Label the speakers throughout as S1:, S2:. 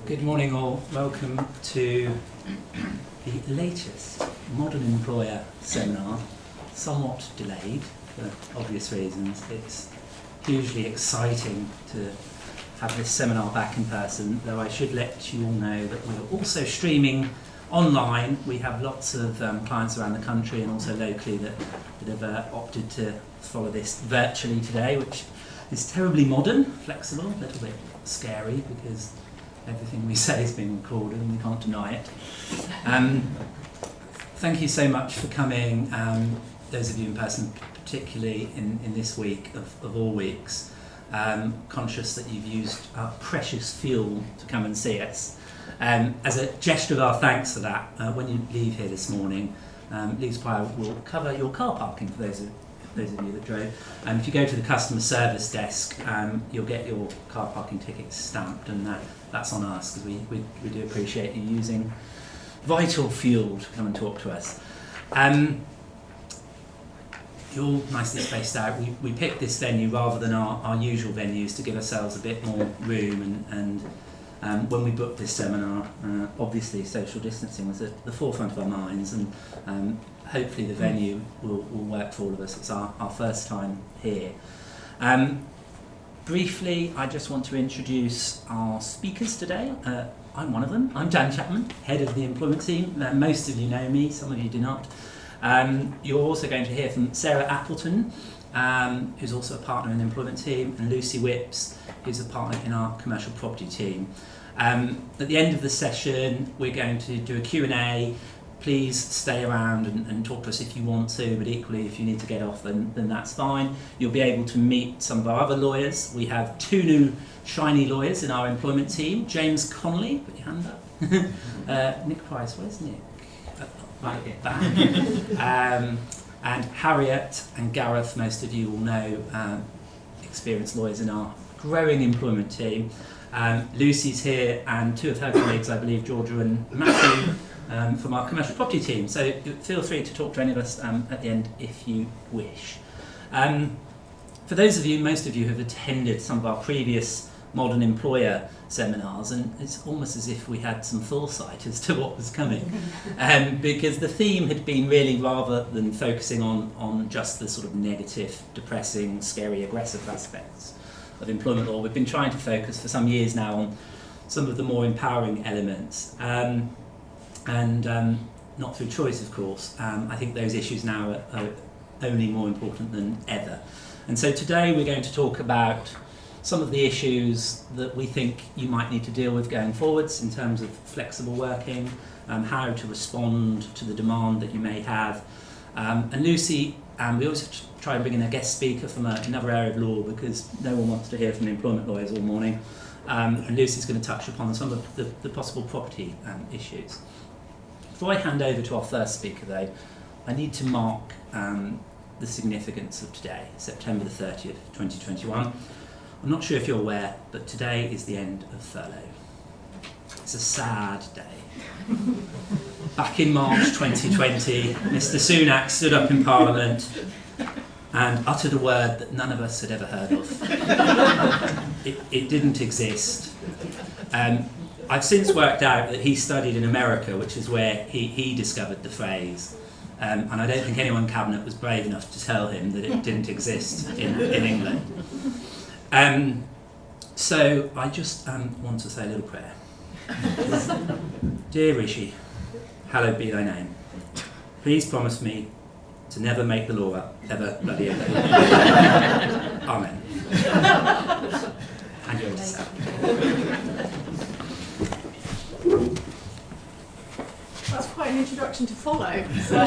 S1: Good morning all, welcome to the latest Modern Employer seminar, somewhat delayed for obvious reasons. It's hugely exciting to have this seminar back in person, though I should let you all know that we're also streaming online. We have lots of clients around the country and also locally that have opted to follow this virtually today, which is terribly modern, flexible, a little bit scary because everything we say is being recorded and we can't deny it. Thank you so much for coming, those of you in person, particularly in this week of all weeks. Conscious that you've used our precious fuel to come and see us. As a gesture of our thanks for that, when you leave here this morning, Lease will cover your car parking for those of you that drove. If you go to the customer service desk, you'll get your car parking tickets stamped, and that's on us because we do appreciate you using vital fuel to come and talk to us. You're all nicely spaced out. We picked this venue rather than our usual venues to give ourselves a bit more room, and when we booked this seminar, obviously social distancing was at the forefront of our minds, and hopefully the venue will work for all of us. It's our first time here. Briefly, I just want to introduce our speakers today. I'm one of them. I'm Dan Chapman, head of the employment team. Most of you know me, some of you do not. You're also going to hear from Sarah Appleton, who's also a partner in the employment team, and Lucy Whipps, who's a partner in our commercial property team. At the end of the session, we're going to do a Q&A. Please stay around and talk to us if you want to, but equally if you need to get off, then that's fine. You'll be able to meet some of our other lawyers. We have two new shiny lawyers in our employment team. James Connolly, put your hand up. Nick Price, where's Nick? Right here, back. And Harriet and Gareth, most of you will know, experienced lawyers in our growing employment team. Lucy's here, and two of her colleagues, I believe, Georgia and Matthew, from our commercial property team. So feel free to talk to any of us at the end if you wish. For those of you, most of you have attended some of our previous Modern Employer seminars, and it's almost as if we had some foresight as to what was coming, because the theme had been really, rather than focusing on just the sort of negative, depressing, scary, aggressive aspects of employment law, we've been trying to focus for some years now on some of the more empowering elements, and not through choice, of course. I think those issues now are only more important than ever. And so today we're going to talk about some of the issues that we think you might need to deal with going forwards in terms of flexible working, how to respond to the demand that you may have. And Lucy, we always try and bring in a guest speaker from another area of law because no one wants to hear from the employment lawyers all morning. And Lucy's going to touch upon some of the possible property issues. Before I hand over to our first speaker though, I need to mark the significance of today, September the 30th, 2021. I'm not sure if you're aware, but today is the end of furlough. It's a sad day. Back in March 2020, Mr. Sunak stood up in Parliament and uttered a word that none of us had ever heard of. It didn't exist. I've since worked out that he studied in America, which is where he discovered the phrase. And I don't think anyone in Cabinet was brave enough to tell him that it didn't exist in England. So I just want to say a little prayer. Dear Rishi, hallowed be thy name. Please promise me to never make the law up, ever bloody again. Amen. And yours.
S2: That's quite an introduction to follow, so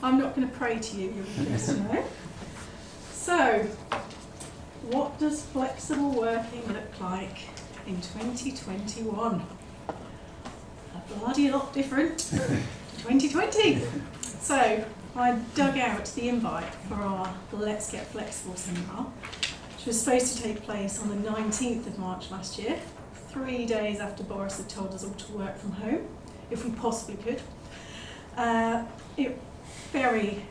S2: I'm not going to pray to you, you'll be curious to know. So, what does flexible working look like in 2021? A bloody lot different to 2020. So, I dug out the invite for our Let's Get Flexible seminar, which was supposed to take place on the 19th of March last year, 3 days after Boris had told us all to work from home, if we possibly could. It very,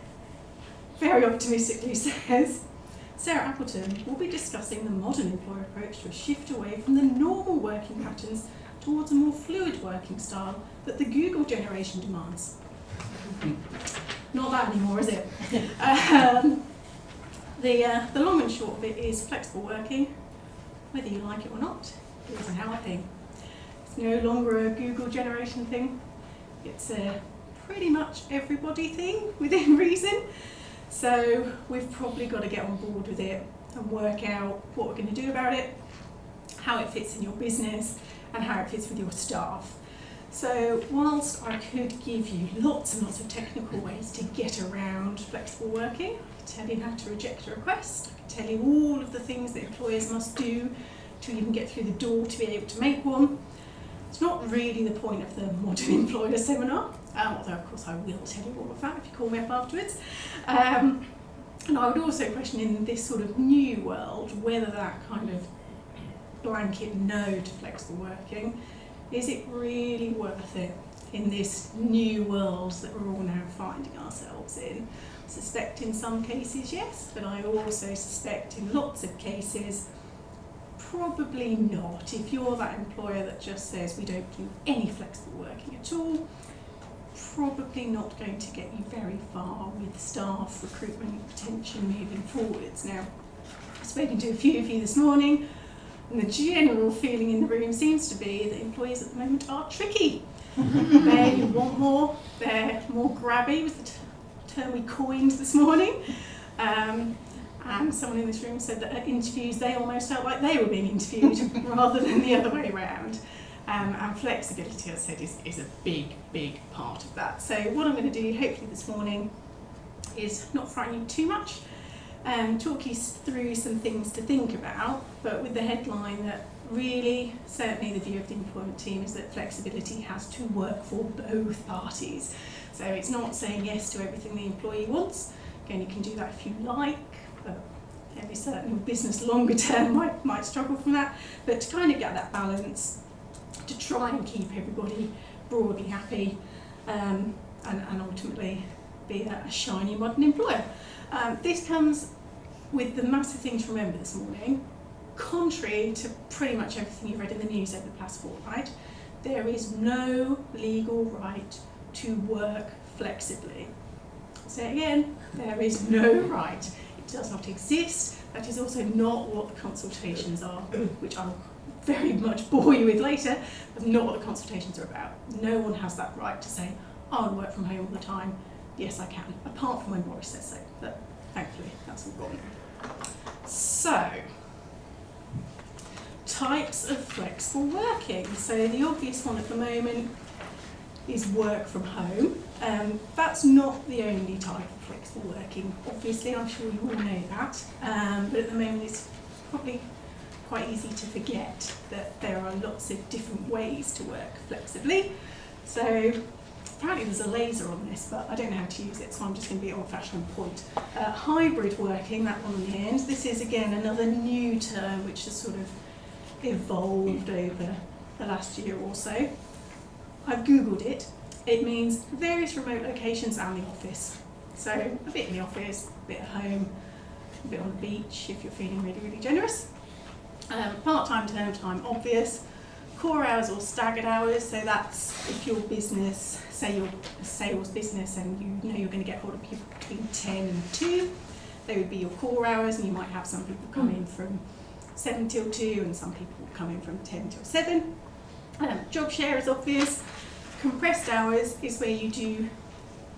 S2: very optimistically says Sarah Appleton will be discussing the modern employer approach to a shift away from the normal working patterns towards a more fluid working style that the Google generation demands. Not that anymore, is it? The long and short of it is flexible working, whether you like it or not, is now a thing. It's no longer a Google generation thing. It's a pretty much everybody thing within reason. So we've probably got to get on board with it and work out what we're going to do about it, how it fits in your business, and how it fits with your staff. So whilst I could give you lots and lots of technical ways to get around flexible working, I could tell you how to reject a request, I could tell you all of the things that employers must do to even get through the door to be able to make one. It's not really the point of the Modern Employer seminar, although of course I will tell you all of that if you call me up afterwards. And I would also question in this sort of new world whether that kind of blanket no to flexible working, is it really worth it in this new world that we're all now finding ourselves in? I suspect in some cases yes, but I also suspect in lots of cases probably not. If you're that employer that just says we don't do any flexible working at all, probably not going to get you very far with staff recruitment, retention moving forwards. Now, I've spoken to a few of you this morning, and the general feeling in the room seems to be that employers at the moment are tricky. They want more, they're more grabby, was the term we coined this morning. And someone in this room said that at interviews they almost felt like they were being interviewed rather than the other way around. And flexibility, as I said, is a big, big part of that. So what I'm going to do, hopefully this morning, is not frighten you too much, talk you through some things to think about, but with the headline that really, certainly the view of the employment team is that flexibility has to work for both parties. So it's not saying yes to everything the employee wants. Again, you can do that if you like, but every certain business longer term might struggle from that. But to kind of get that balance, to try and keep everybody broadly happy, and ultimately be a shiny modern employer. This comes with the massive thing to remember this morning. Contrary to pretty much everything you've read in the news over the past fortnight, there is no legal right to work flexibly. I'll say it again, there is no right. It does not exist. That is also not what the consultations are, which I'll very much bore you with later. That's not what the consultations are about. No one has that right to say, I want to work from home all the time. Yes, I can, apart from when Boris says so. But thankfully, that's all gone. So, types of flexible working. So the obvious one at the moment is work from home. That's not the only type of flexible working. Obviously, I'm sure you all know that. But at the moment, it's probably quite easy to forget that there are lots of different ways to work flexibly. So apparently there's a laser on this, but I don't know how to use it, so I'm just going to be old-fashioned and point. Hybrid working, that one on the end. This is, again, another new term which has sort of evolved over the last year or so. I've Googled it. It means various remote locations and the office. So a bit in the office, a bit at home, a bit on the beach if you're feeling really, really generous. Part-time, term time, obvious. Core hours or staggered hours, so that's if your business, say you're a sales business and you know you're going to get hold of people between 10 and 2, they would be your core hours, and you might have some people come in from 7 till 2 and some people come in from 10 till 7. Job share is obvious. Compressed hours is where you do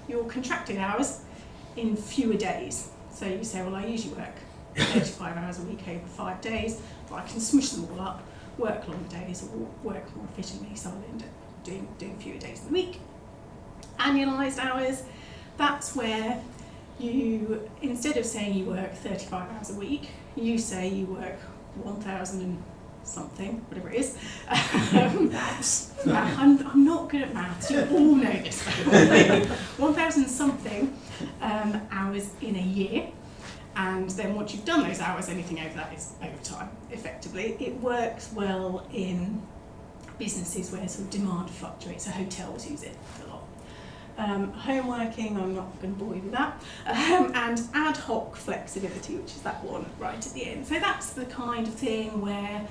S2: your contracted hours in fewer days. So you say, well, I usually work 35 hours a week over 5 days, but I can smush them all up, work longer days or work more efficiently, so I'll end up doing fewer days in the week. Annualised hours, that's where you, instead of saying you work 35 hours a week, you say you work 1,000 and something, whatever it is. Maths. I'm not good at maths, you all know this. 1,000 something hours in a year. And then once you've done those hours, anything over that is overtime, effectively. It works well in businesses where sort of demand fluctuates, so hotels use it a lot. home working, I'm not going to bore you with that, and ad hoc flexibility, which is that one right at the end. So that's the kind of thing where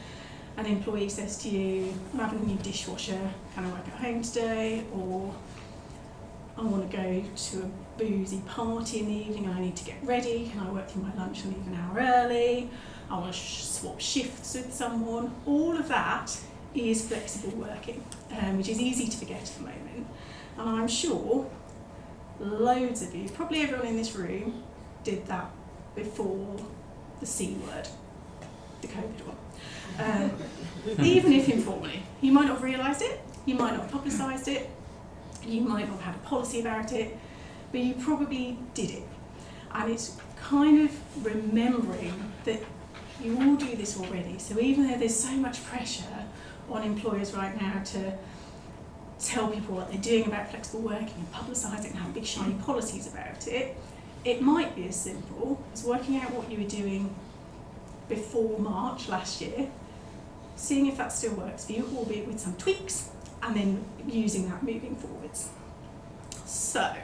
S2: an employee says to you, I'm having a new dishwasher, can I work at home today? Or I want to go to a boozy party in the evening and I need to get ready, can I work through my lunch and leave an hour early? I want to swap shifts with someone. All of that is flexible working, which is easy to forget at the moment. And I'm sure loads of you, probably everyone in this room, did that before the C word, the COVID one. Even if informally. You might not have realised it, you might not have publicised it, you might not have had a policy about it, but you probably did it. And it's kind of remembering that you all do this already. So even though there's so much pressure on employers right now to tell people what they're doing about flexible working and publicise it and have big shiny policies about it, it might be as simple as working out what you were doing before March last year, seeing if that still works for you, albeit with some tweaks, and then using that moving forwards. So,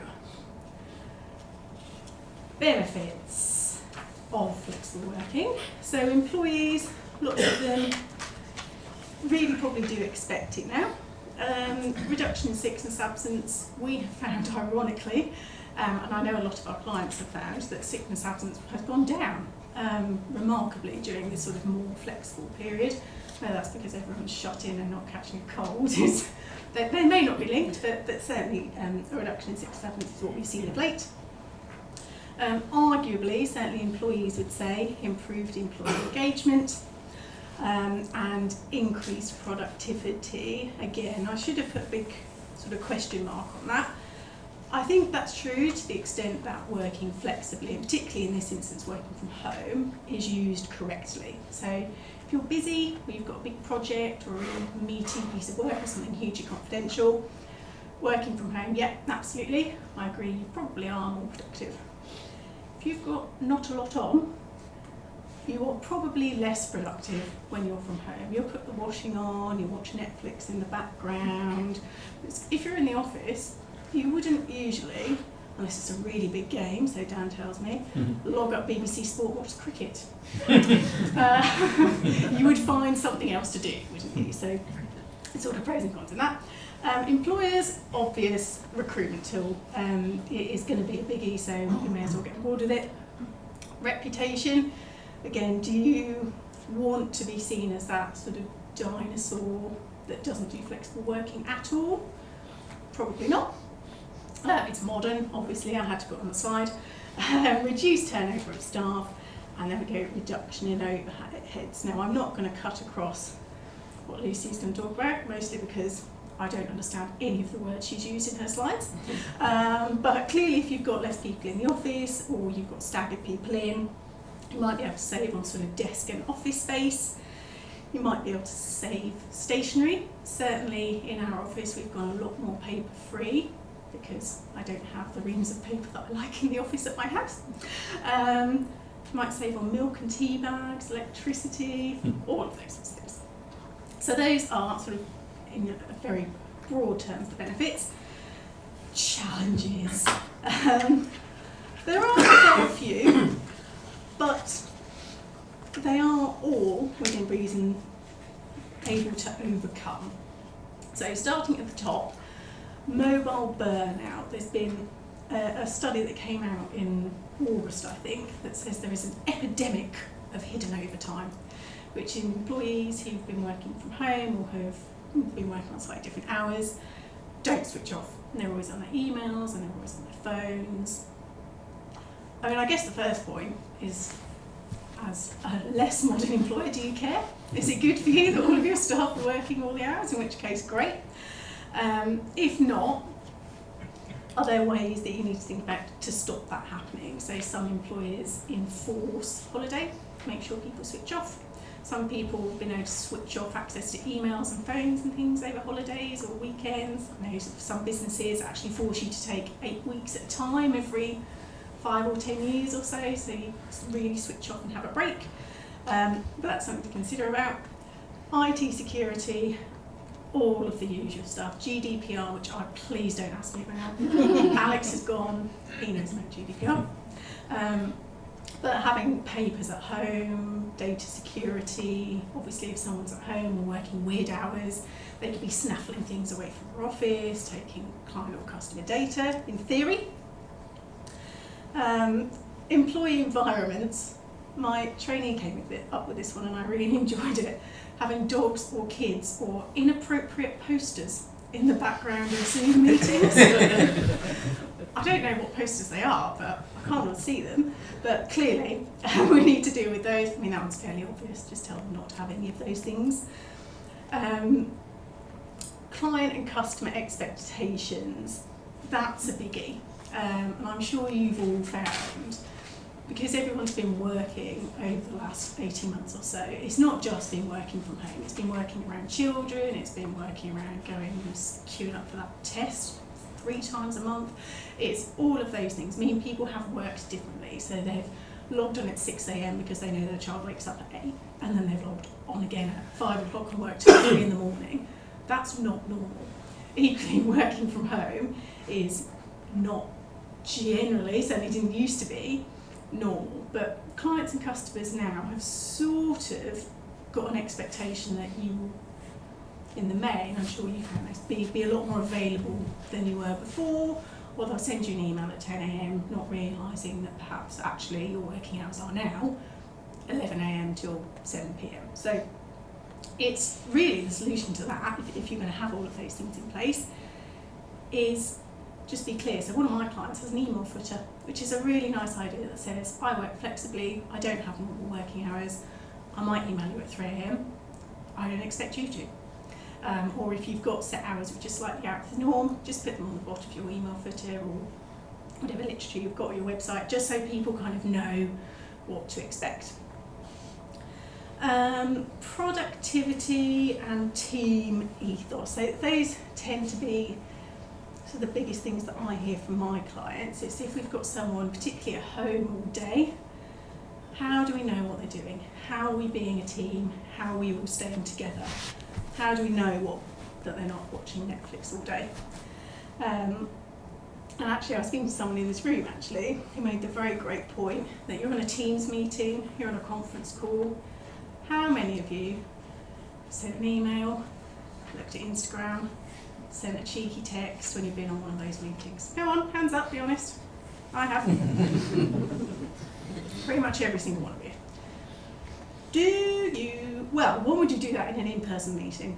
S2: benefits of flexible working. So employees, lots of them really probably do expect it now. Reduction in sickness absence, we have found ironically, and I know a lot of our clients have found, that sickness absence has gone down remarkably during this sort of more flexible period. Whether that's because everyone's shut in and not catching a cold, they may not be linked, but certainly a reduction in sickness absence is what we've seen of late. Arguably, certainly employees would say, improved employee engagement and increased productivity. Again, I should have put a big sort of question mark on that. I think that's true to the extent that working flexibly, and particularly in this instance working from home, is used correctly. So if you're busy, or you've got a big project or a meeting piece of work or something hugely confidential, working from home, yeah, absolutely, I agree, you probably are more productive. If you've got not a lot on, you are probably less productive when you're from home. You'll put the washing on, you watch Netflix in the background. If you're in the office, you wouldn't usually, unless it's a really big game, so Dan tells me, log up BBC Sport, watch cricket. You would find something else to do, wouldn't you? So it's sort of pros and cons in that. Employers, obvious recruitment tool. It is going to be a biggie, so you may as well get on board with it. Reputation, again, do you want to be seen as that sort of dinosaur that doesn't do flexible working at all? Probably not. It's modern, obviously, I had to put on the slide. Reduced turnover of staff, and then we go reduction in overheads. Now, I'm not going to cut across what Lucy's going to talk about, mostly because I don't understand any of the words she's used in her slides. But clearly, if you've got less people in the office, or you've got staggered people in, you might be able to save on sort of desk and office space. You might be able to save stationery. Certainly in our office, we've gone a lot more paper free, because I don't have the reams of paper that I like in the office at my house. You might save on milk and tea bags, electricity, all of those sorts of things. So those are sort of, in a very broad terms, the benefits. Challenges. There are a fair few, but they are all, within reason, able to overcome. So starting at the top, mobile burnout. There's been a study that came out in August, I think, that says there is an epidemic of hidden overtime, which employees who've been working from home or who have been working on slightly different hours don't switch off. And they're always on their emails and they're always on their phones. I mean, I guess the first point is, as a less modern employer, do you care? Is it good for you that all of your staff are working all the hours, in which case, great. If not, are there ways that you need to think about to stop that happening? So some employers enforce holiday, make sure people switch off. Some people have been able to switch off access to emails and phones and things over holidays or weekends. I know some businesses actually force you to take 8 weeks at a time every 5 or 10 years or so you really switch off and have a break. But that's something to consider about. IT security, all of the usual stuff. GDPR, which please don't ask me about. Alex is gone, he knows about GDPR. But having papers at home, data security, obviously if someone's at home or working weird hours, they could be snaffling things away from their office, taking client or customer data, in theory. Employee environments. My trainee came up with this one and I really enjoyed it. Having dogs or kids or inappropriate posters in the background of Zoom meetings. I don't know what posters they are, but I can't really see them. But clearly, we need to deal with those. I mean, that one's fairly obvious. Just tell them not to have any of those things. Client and customer expectations. That's a biggie. And I'm sure you've all found, because everyone's been working over the last 18 months or so, it's not just been working from home, it's been working around children, it's been working around going and queuing up for that test 3 times a month. It's all of those things. I mean, people have worked differently, so they've logged on at 6 a.m. because they know their child wakes up at 8, and then they've logged on again at 5 o'clock and worked till 3 in the morning. That's not normal. Equally, working from home is not generally, certainly didn't used to be, normal, but clients and customers now have sort of got an expectation that you will, in the main, I'm sure you found this, be a lot more available than you were before, or they'll send you an email at 10 a.m. not realising that perhaps actually your working hours are now 11 a.m. till 7 p.m. So it's really the solution to that, if you're going to have all of those things in place, is just be clear. So one of my clients has an email footer, which is a really nice idea that says, I work flexibly, I don't have normal working hours, I might email you at 3 a.m, I don't expect you to. Or if you've got set hours which are slightly out of the norm, just put them on the bottom of your email footer or whatever literature you've got on your website, just so people kind of know what to expect. Productivity and team ethos. So those tend to be the biggest things that I hear from my clients. Is if we've got someone particularly at home all day, how do we know what they're doing? How are we being a team? How are we all staying together? How do we know that they're not watching Netflix all day? And actually I was speaking to someone in this room actually who made the very great point that you're on a Teams meeting, you're on a conference call. How many of you sent an email, looked at Instagram, sent a cheeky text when you've been on one of those meetings? Go on, hands up, be honest. I have. Pretty much every single one of you. Well, when would you do that in an in-person meeting?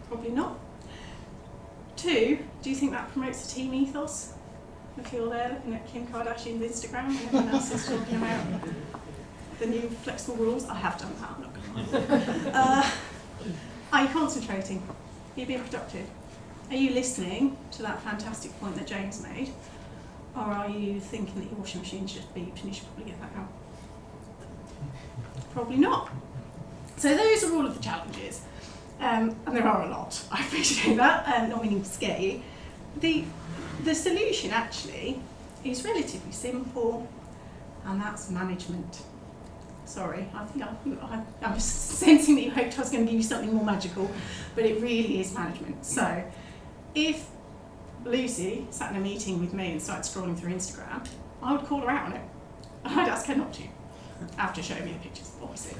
S2: Probably not. 2, do you think that promotes a team ethos? If you're there looking at Kim Kardashian's Instagram and everyone else is talking about the new flexible rules? I have done that, I'm not going to lie. Are you concentrating? Are you being productive? Are you listening to that fantastic point that James made? Or are you thinking that your washing machine's just beeped and you should probably get that out? Probably not. So those are all of the challenges. And there are a lot, I appreciate that, not meaning to scare you. The solution actually is relatively simple, and that's management. Sorry, I'm sensing that you hoped I was going to give you something more magical, but it really is management. So, if Lucy sat in a meeting with me and started scrolling through Instagram, I would call her out on it. I'd ask her not to, after showing me the pictures, obviously.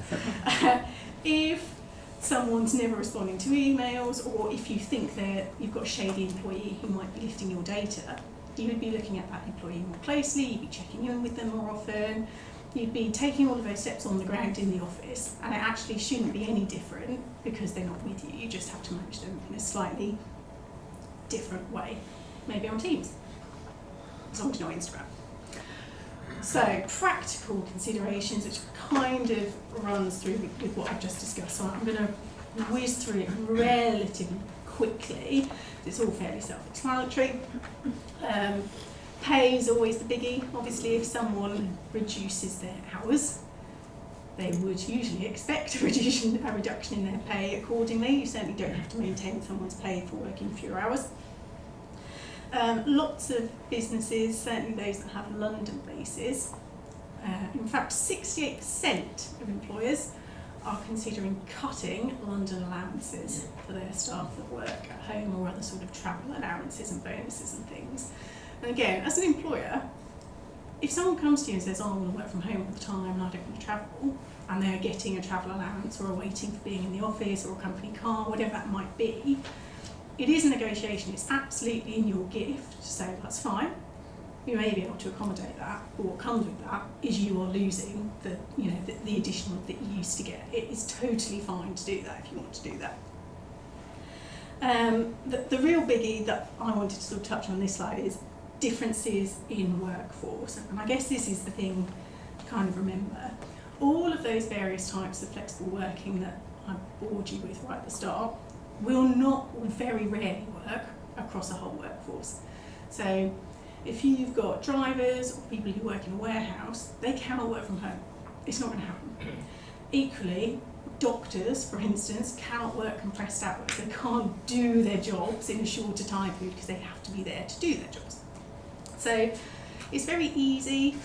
S2: If someone's never responding to emails, or if you think that you've got a shady employee who might be lifting your data, you would be looking at that employee more closely, you'd be checking in with them more often, you'd be taking all of those steps on the ground in the office, and it actually shouldn't be any different because they're not with you. You just have to manage them in a slightly different way, maybe on Teams, as long as you're not Instagram. So, practical considerations, which kind of runs through with what I've just discussed. So I'm going to whiz through it relatively quickly. It's all fairly self-explanatory. Pay is always the biggie. Obviously, if someone reduces their hours, they would usually expect a reduction in their pay accordingly. You certainly don't have to maintain someone's pay for working fewer hours. Lots of businesses, certainly those that have London bases, in fact 68% of employers are considering cutting London allowances for their staff that work at home, or other sort of travel allowances and bonuses and things. And again, as an employer, if someone comes to you and says, oh, I want to work from home all the time and I don't want to travel, and they're getting a travel allowance or are waiting for being in the office or a company car, whatever that might be, it is a negotiation. It's absolutely in your gift to say, that's fine. You may be able to accommodate that, but what comes with that is you are losing the additional that you used to get. It is totally fine to do that if you want to do that. The real biggie that I wanted to sort of touch on this slide is differences in workforce. And I guess this is the thing to kind of remember. All of those various types of flexible working that I bored you with right at the start will not, or very rarely work across a whole workforce. So if you've got drivers or people who work in a warehouse, they cannot work from home. It's not going to happen. Equally, doctors, for instance, cannot work compressed hours. They can't do their jobs in a shorter time period because they have to be there to do their jobs. So it's very easy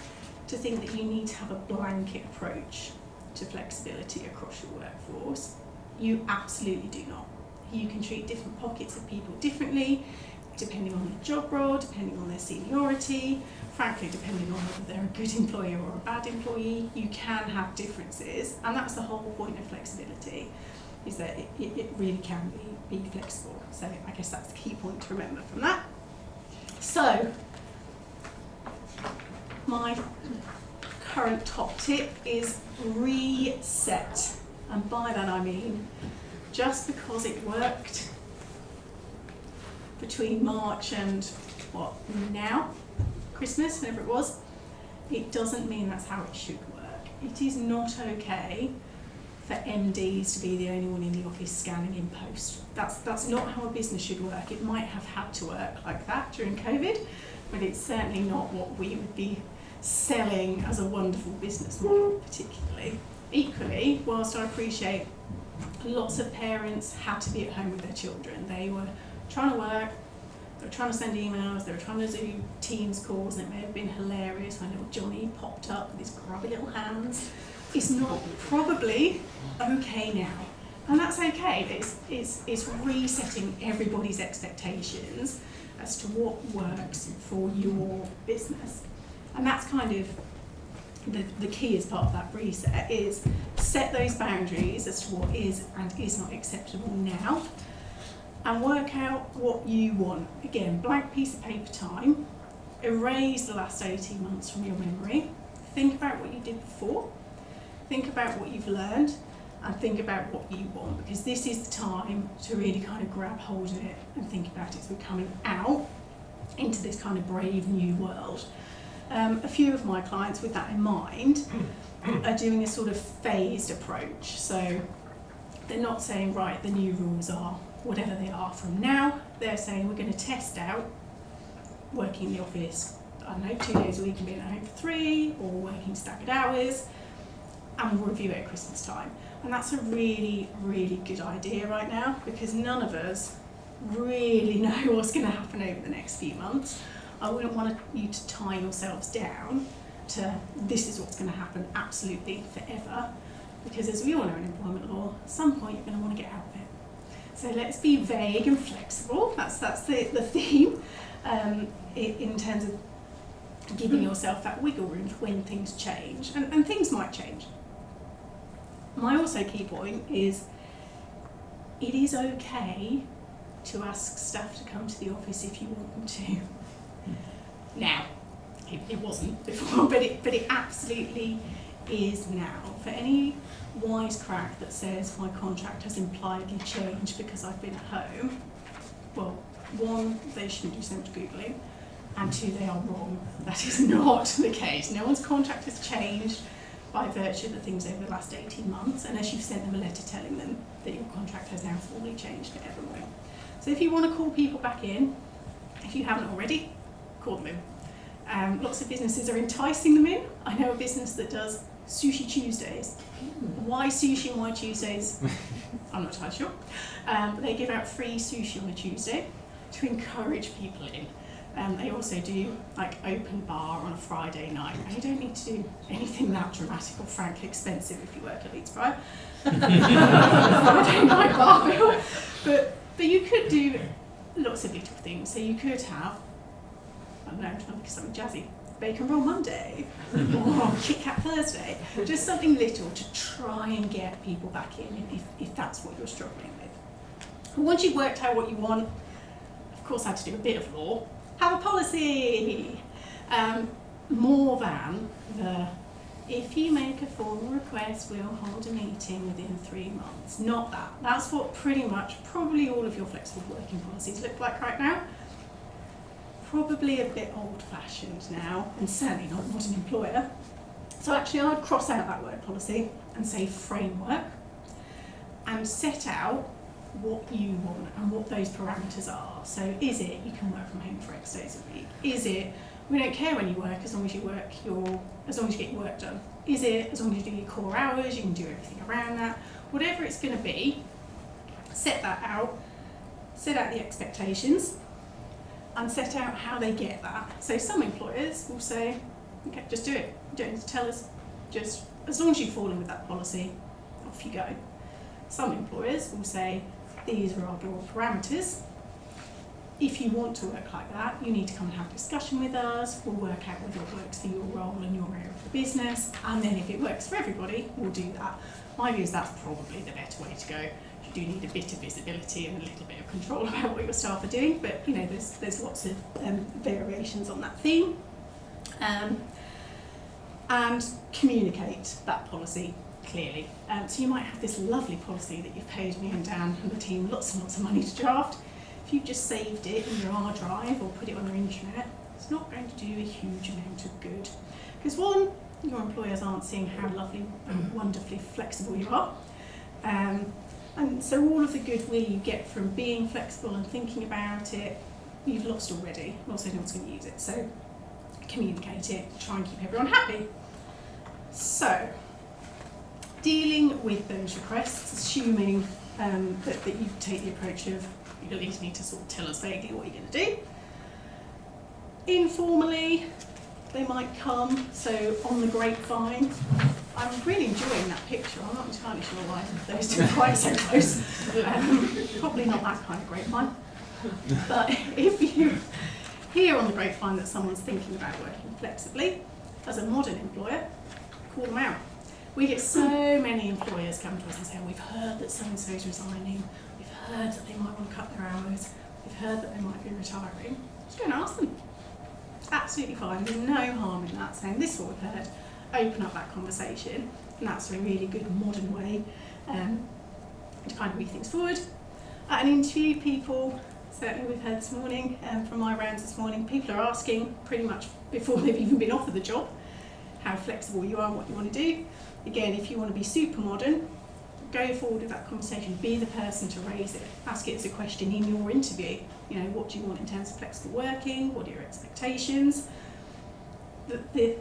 S2: to think that you need to have a blanket approach to flexibility across your workforce. You absolutely do not. You can treat different pockets of people differently, depending on their job role, depending on their seniority, frankly, depending on whether they're a good employer or a bad employee. You can have differences, and that's the whole point of flexibility, is that it really can be flexible. So I guess that's the key point to remember from that. So, my current top tip is reset. And by that I mean, just because it worked between March and now, Christmas, whenever it was, it doesn't mean that's how it should work. It is not okay for MDs to be the only one in the office scanning in post. That's not how a business should work. It might have had to work like that during COVID, but it's certainly not what we would be selling as a wonderful business model particularly. Equally, whilst I appreciate lots of parents had to be at home with their children, they were trying to work, they were trying to send emails, they were trying to do Teams calls, and it may have been hilarious when little Johnny popped up with his grubby little hands. It's not probably okay now. And that's okay. It's resetting everybody's expectations as to what works for your business. And that's kind of the key as part of that reset, is set those boundaries as to what is and is not acceptable now, and work out what you want. Again, blank piece of paper time, erase the last 18 months from your memory, think about what you did before, think about what you've learned, and think about what you want, because this is the time to really kind of grab hold of it and think about it as we're coming out into this kind of brave new world. A few of my clients with that in mind are doing a sort of phased approach. So they're not saying, right, the new rules are whatever they are from now. They're saying we're going to test out working in the office, I don't know, 2 days a week and being at home for 3, or working staggered hours, and we'll review it at Christmas time. And that's a really, really good idea right now, because none of us really know what's going to happen over the next few months. I wouldn't want you to tie yourselves down to this is what's going to happen absolutely forever, because as we all know in employment law, at some point you're going to want to get out of it. So let's be vague and flexible. That's the theme in terms of giving yourself that wiggle room for when things change, and things might change. My also key point is it is okay to ask staff to come to the office if you want them to. Now, it wasn't before, but it absolutely is now. For any wisecrack that says my contract has impliedly changed because I've been at home, well, 1, they shouldn't do so much Googling, and 2, they are wrong. That is not the case. No one's contract has changed by virtue of the things over the last 18 months, unless you've sent them a letter telling them that your contract has now formally changed forevermore. So if you want to call people back in, if you haven't already, call them in. Lots of businesses are enticing them in. I know a business that does Sushi Tuesdays. Why sushi and why Tuesdays? I'm not entirely sure. But they give out free sushi on a Tuesday to encourage people in. They also do like open bar on a Friday night. Now you don't need to do anything that dramatic or frankly expensive if you work at Leeds Prior. Friday night bar bill. But you could do lots of little things. So you could have, I don't know, I'm trying to think of something jazzy. Bacon roll Monday or Kit Kat Thursday. Just something little to try and get people back in if that's what you're struggling with. And once you've worked out what you want, of course I had to do a bit of law. Have a policy! More than the, if you make a formal request, we'll hold a meeting within 3 months. Not that. That's what pretty much, probably all of your flexible working policies look like right now. Probably a bit old-fashioned now, and certainly not modern employer. So actually I'd cross out that word policy and say framework, and set out what you want and what those parameters are. So is it you can work from home for X days a week? Is it we don't care when you work as long as you get your work done? Is it as long as you do your core hours, you can do everything around that? Whatever it's going to be, set that out, set out the expectations, and set out how they get that. So some employers will say, okay, just do it. You don't need to tell us. Just as long as you fall in with that policy, off you go. Some employers will say, these are our broad parameters. If you want to work like that, you need to come and have a discussion with us. We'll work out whether it works for your role and your area of the business. And then if it works for everybody, we'll do that. My view is that's probably the better way to go. You do need a bit of visibility and a little bit of control about what your staff are doing, but you know, there's lots of variations on that theme. And communicate that policy clearly. So you might have this lovely policy that you've paid me and Dan and the team lots and lots of money to draft. If you've just saved it in your R drive or put it on your intranet, it's not going to do a huge amount of good. Because one, your employers aren't seeing how lovely and wonderfully flexible you are. And so all of the goodwill you get from being flexible and thinking about it, you've lost already. Also, no one's going to use it. So communicate it, try and keep everyone happy. So, dealing with those requests, assuming that you take the approach of you at least need to sort of tell us vaguely what you're going to do. Informally, they might come, so on the grapevine. I'm really enjoying that picture. I'm not entirely sure why those two are quite so close. Probably not that kind of grapevine. But if you hear on the grapevine that someone's thinking about working flexibly, as a modern employer, call them out. We get so many employers come to us and say, oh, we've heard that so-and-so's resigning, we've heard that they might want to cut their hours, we've heard that they might be retiring. Just go and ask them. Absolutely fine, there's no harm in that, saying this is what we've heard, open up that conversation, and that's a really good modern way to kind of move things forward. At an interview, people, certainly we've heard this morning, from my rounds this morning, people are asking pretty much before they've even been offered the job, how flexible you are and what you want to do. Again, if you want to be super modern, go forward with that conversation, be the person to raise it, ask it as a question in your interview. You know, what do you want in terms of flexible working, what are your expectations? The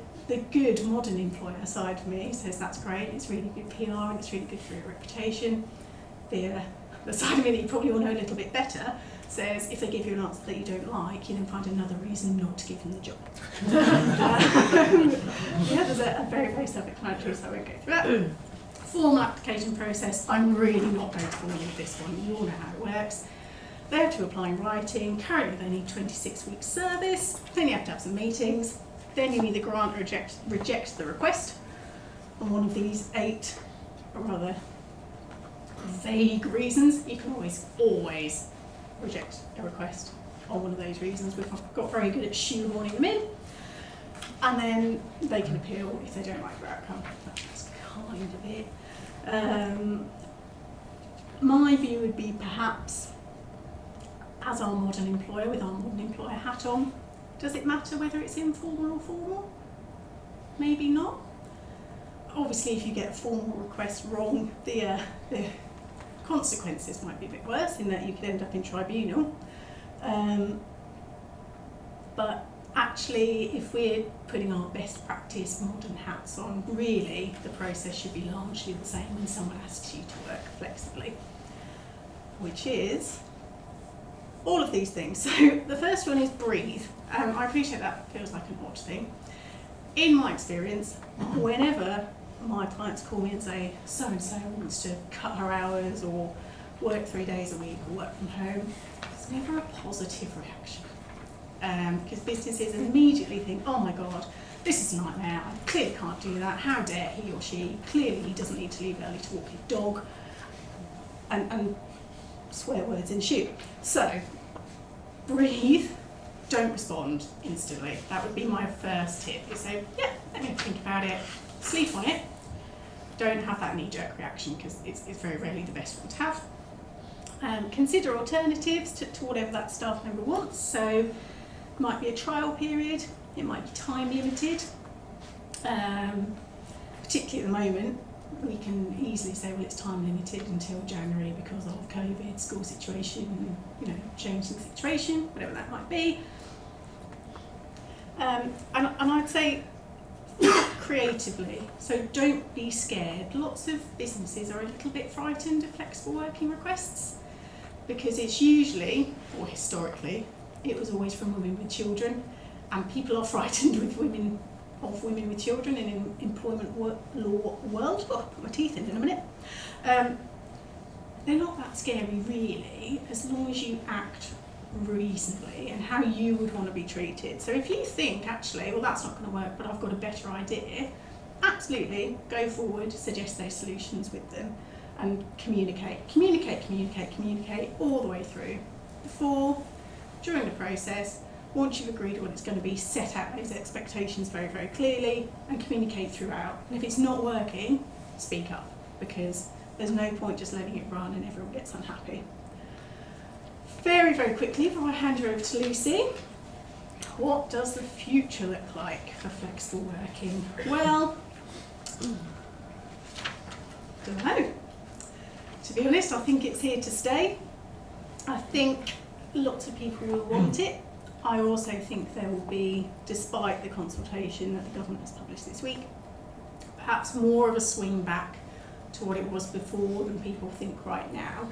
S2: good modern employer side of me says that's great, it's really good PR and it's really good for your reputation. The side of me that you probably all know a little bit better says if they give you an answer that you don't like, you then find another reason not to give them the job. Yeah, there's a very, very self-explanatory, so I won't go through that. Formal application process, I'm really not going to bore you with this one, you all know how it works. They have to apply in writing, currently they need 26 weeks service, then you have to have some meetings, then you either grant or reject the request on one of these 8 rather vague reasons. You can always reject a request on one of those reasons. We've got very good at shoehorning them in, and then they can appeal if they don't like your outcome. That's kind of it. My view would be perhaps, as our modern employer, with our modern employer hat on, does it matter whether it's informal or formal? Maybe not. Obviously, if you get a formal request wrong, the consequences might be a bit worse in that you could end up in tribunal. But actually, if we're putting our best practice modern hats on, really the process should be largely the same when someone asks you to work flexibly, which is all of these things. So the first one is breathe. I appreciate that feels like an odd thing. In my experience, whenever my clients call me and say, so-and-so wants to cut her hours or work 3 days a week or work from home, it's never a positive reaction. Because businesses immediately think, oh my God, this is a nightmare, I clearly can't do that, how dare he or she, clearly he doesn't need to leave early to walk his dog, and swear words ensue. So, breathe, don't respond instantly. That would be my first tip. You say, yeah, let me think about it, sleep on it. Don't have that knee-jerk reaction because it's very rarely the best one to have. Consider alternatives to whatever that staff member wants. So it might be a trial period, it might be time limited. Particularly at the moment, we can easily say, well, it's time limited until January because of COVID, school situation, changing situation, whatever that might be. And I'd say creatively, so don't be scared. Lots of businesses are a little bit frightened of flexible working requests because it's usually, or historically, it was always from women with children, and people are frightened with women with children in an employment law world. Oh, I'll put my teeth in a minute. They're not that scary really, as long as you act reasonably and how you would want to be treated. So if you think, actually, well, that's not going to work, but I've got a better idea, absolutely go forward, suggest those solutions with them, and communicate all the way through. Before, during the process, once you've agreed what it's going to be, set out those expectations very, very clearly and communicate throughout. And if it's not working, speak up, because there's no point just letting it run and everyone gets unhappy. Very, very quickly, before I hand you over to Lucy, what does the future look like for flexible working? Well, don't know. To be honest, I think it's here to stay. I think lots of people will want it. I also think there will be, despite the consultation that the government has published this week, perhaps more of a swing back to what it was before than people think right now.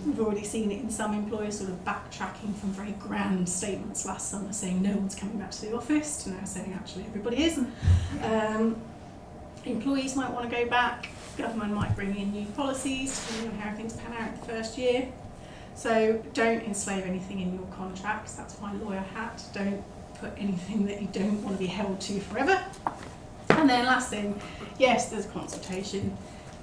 S2: We've already seen it in some employers sort of backtracking from very grand statements last summer saying no one's coming back to the office to now saying actually everybody is. Employees might want to go back, government might bring in new policies depending on how things pan out in the first year. So don't enslave anything in your contracts, that's my lawyer hat. Don't put anything that you don't want to be held to forever. And then last thing, yes, there's consultation.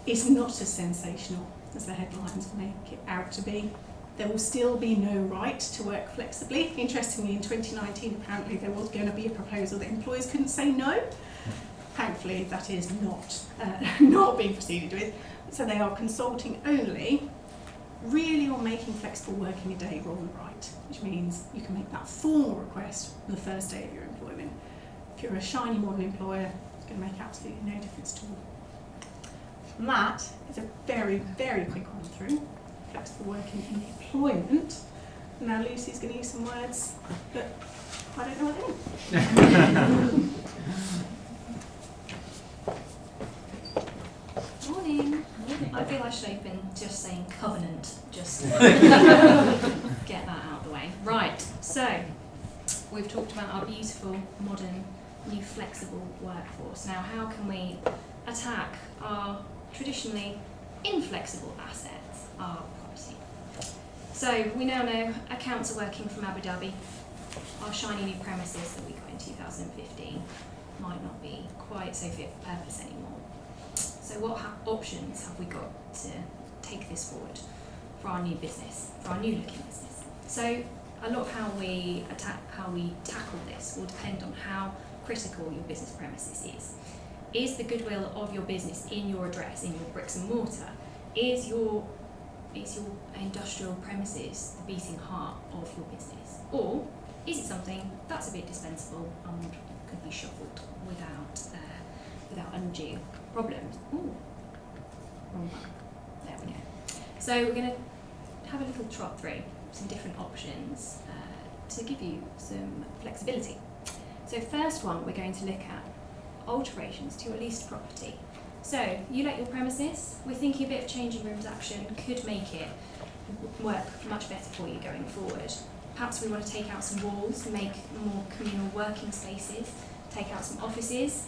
S2: It's not as sensational as the headlines make it out to be. There will still be no right to work flexibly. Interestingly, in 2019, apparently there was going to be a proposal that employers couldn't say no. Thankfully, that is not being proceeded with. So they are consulting only, really on making flexible working a day roll and right, which means you can make that formal request on the first day of your employment. If you're a shiny modern employer, it's going to make absolutely no difference at all. And that is a very, very quick run through flexible working in employment. Now Lucy's going to use some words that I don't know what they mean.
S3: Morning. I feel I should open just saying covenant, just get that out of the way. Right, so we've talked about our beautiful, modern, new flexible workforce. Now how can we attack our traditionally inflexible assets, our property? So we now know accounts are working from Abu Dhabi. Our shiny new premises that we got in 2015 might not be quite so fit for purpose anymore. So what options have we got to take this forward for our new business, for our new looking business? So a lot of how we tackle this will depend on how critical your business premises is. Is the goodwill of your business in your address, in your bricks and mortar? Is your industrial premises the beating heart of your business? Or is it something that's a bit dispensable and could be shuffled without undue problems? Ooh, wrong one. There we go. So we're going to have a little trot through some different options to give you some flexibility. So first one, we're going to look at alterations to your leased property. So you let your premises, we're thinking a bit of changing rooms action could make it work much better for you going forward. Perhaps we want to take out some walls, make more communal working spaces, take out some offices.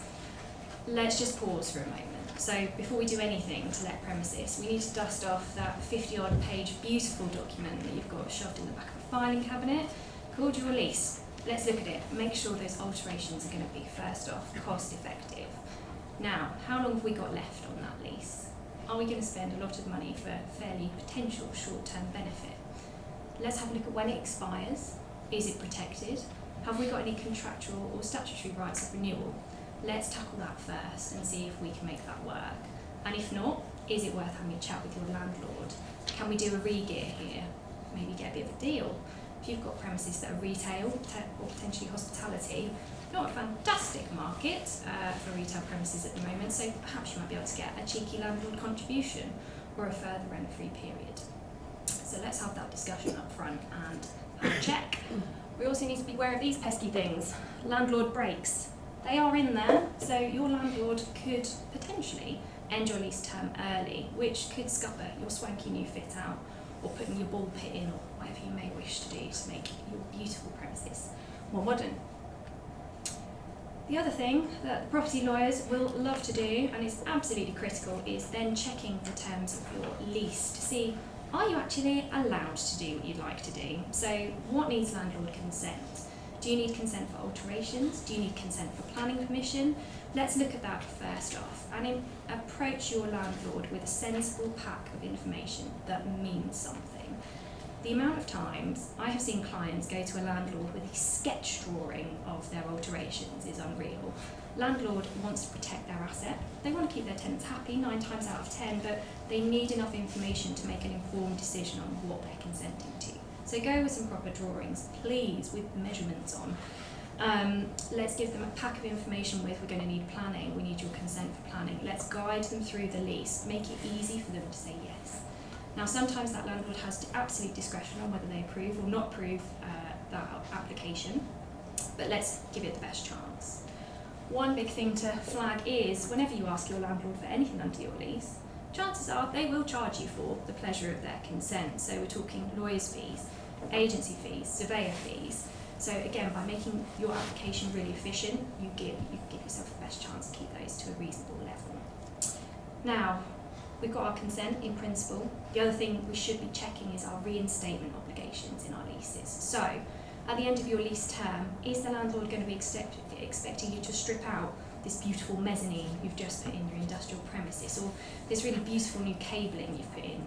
S3: Let's just pause for a moment. So before we do anything to let premises, we need to dust off that 50-odd page beautiful document that you've got shoved in the back of a filing cabinet called your lease. Let's look at it, make sure those alterations are going to be, first off, cost effective. Now, how long have we got left on that lease? Are we going to spend a lot of money for fairly potential short-term benefit? Let's have a look at when it expires. Is it protected? Have we got any contractual or statutory rights of renewal? Let's tackle that first and see if we can make that work. And if not, is it worth having a chat with your landlord? Can we do a re-gear here? Maybe get a bit of a deal. If you've got premises that are retail or potentially hospitality, not a fantastic market for retail premises at the moment, so perhaps you might be able to get a cheeky landlord contribution or a further rent-free period. So let's have that discussion up front and have a check. We also need to be aware of these pesky things. Landlord breaks. They are in there, so your landlord could potentially end your lease term early, which could scupper your swanky new fit out or putting your ball pit in or whatever you may wish to do to make your beautiful premises more modern. The other thing that the property lawyers will love to do, and is absolutely critical, is then checking the terms of your lease to see, are you actually allowed to do what you'd like to do? So what needs landlord consent? Do you need consent for alterations? Do you need consent for planning permission? Let's look at that first off and approach your landlord with a sensible pack of information that means something. The amount of times I have seen clients go to a landlord with a sketch drawing of their alterations is unreal. Landlord wants to protect their asset. They want to keep their tenants happy 9 times out of 10, but they need enough information to make an informed decision on what they're consenting to. So go with some proper drawings, please, with measurements on. Let's give them a pack of information with, we're going to need planning, we need your consent for planning. Let's guide them through the lease, make it easy for them to say yes. Now sometimes that landlord has absolute discretion on whether they approve or not approve that application, but let's give it the best chance. One big thing to flag is, whenever you ask your landlord for anything under your lease, chances are they will charge you for the pleasure of their consent. So we're talking lawyers' fees, agency fees, surveyor fees. So again, by making your application really efficient, you give yourself the best chance to keep those to a reasonable level. Now, we've got our consent in principle. The other thing we should be checking is our reinstatement obligations in our leases. So, at the end of your lease term, is the landlord going to be expecting you to strip out this beautiful mezzanine you've just put in your industrial premises, or this really beautiful new cabling you've put in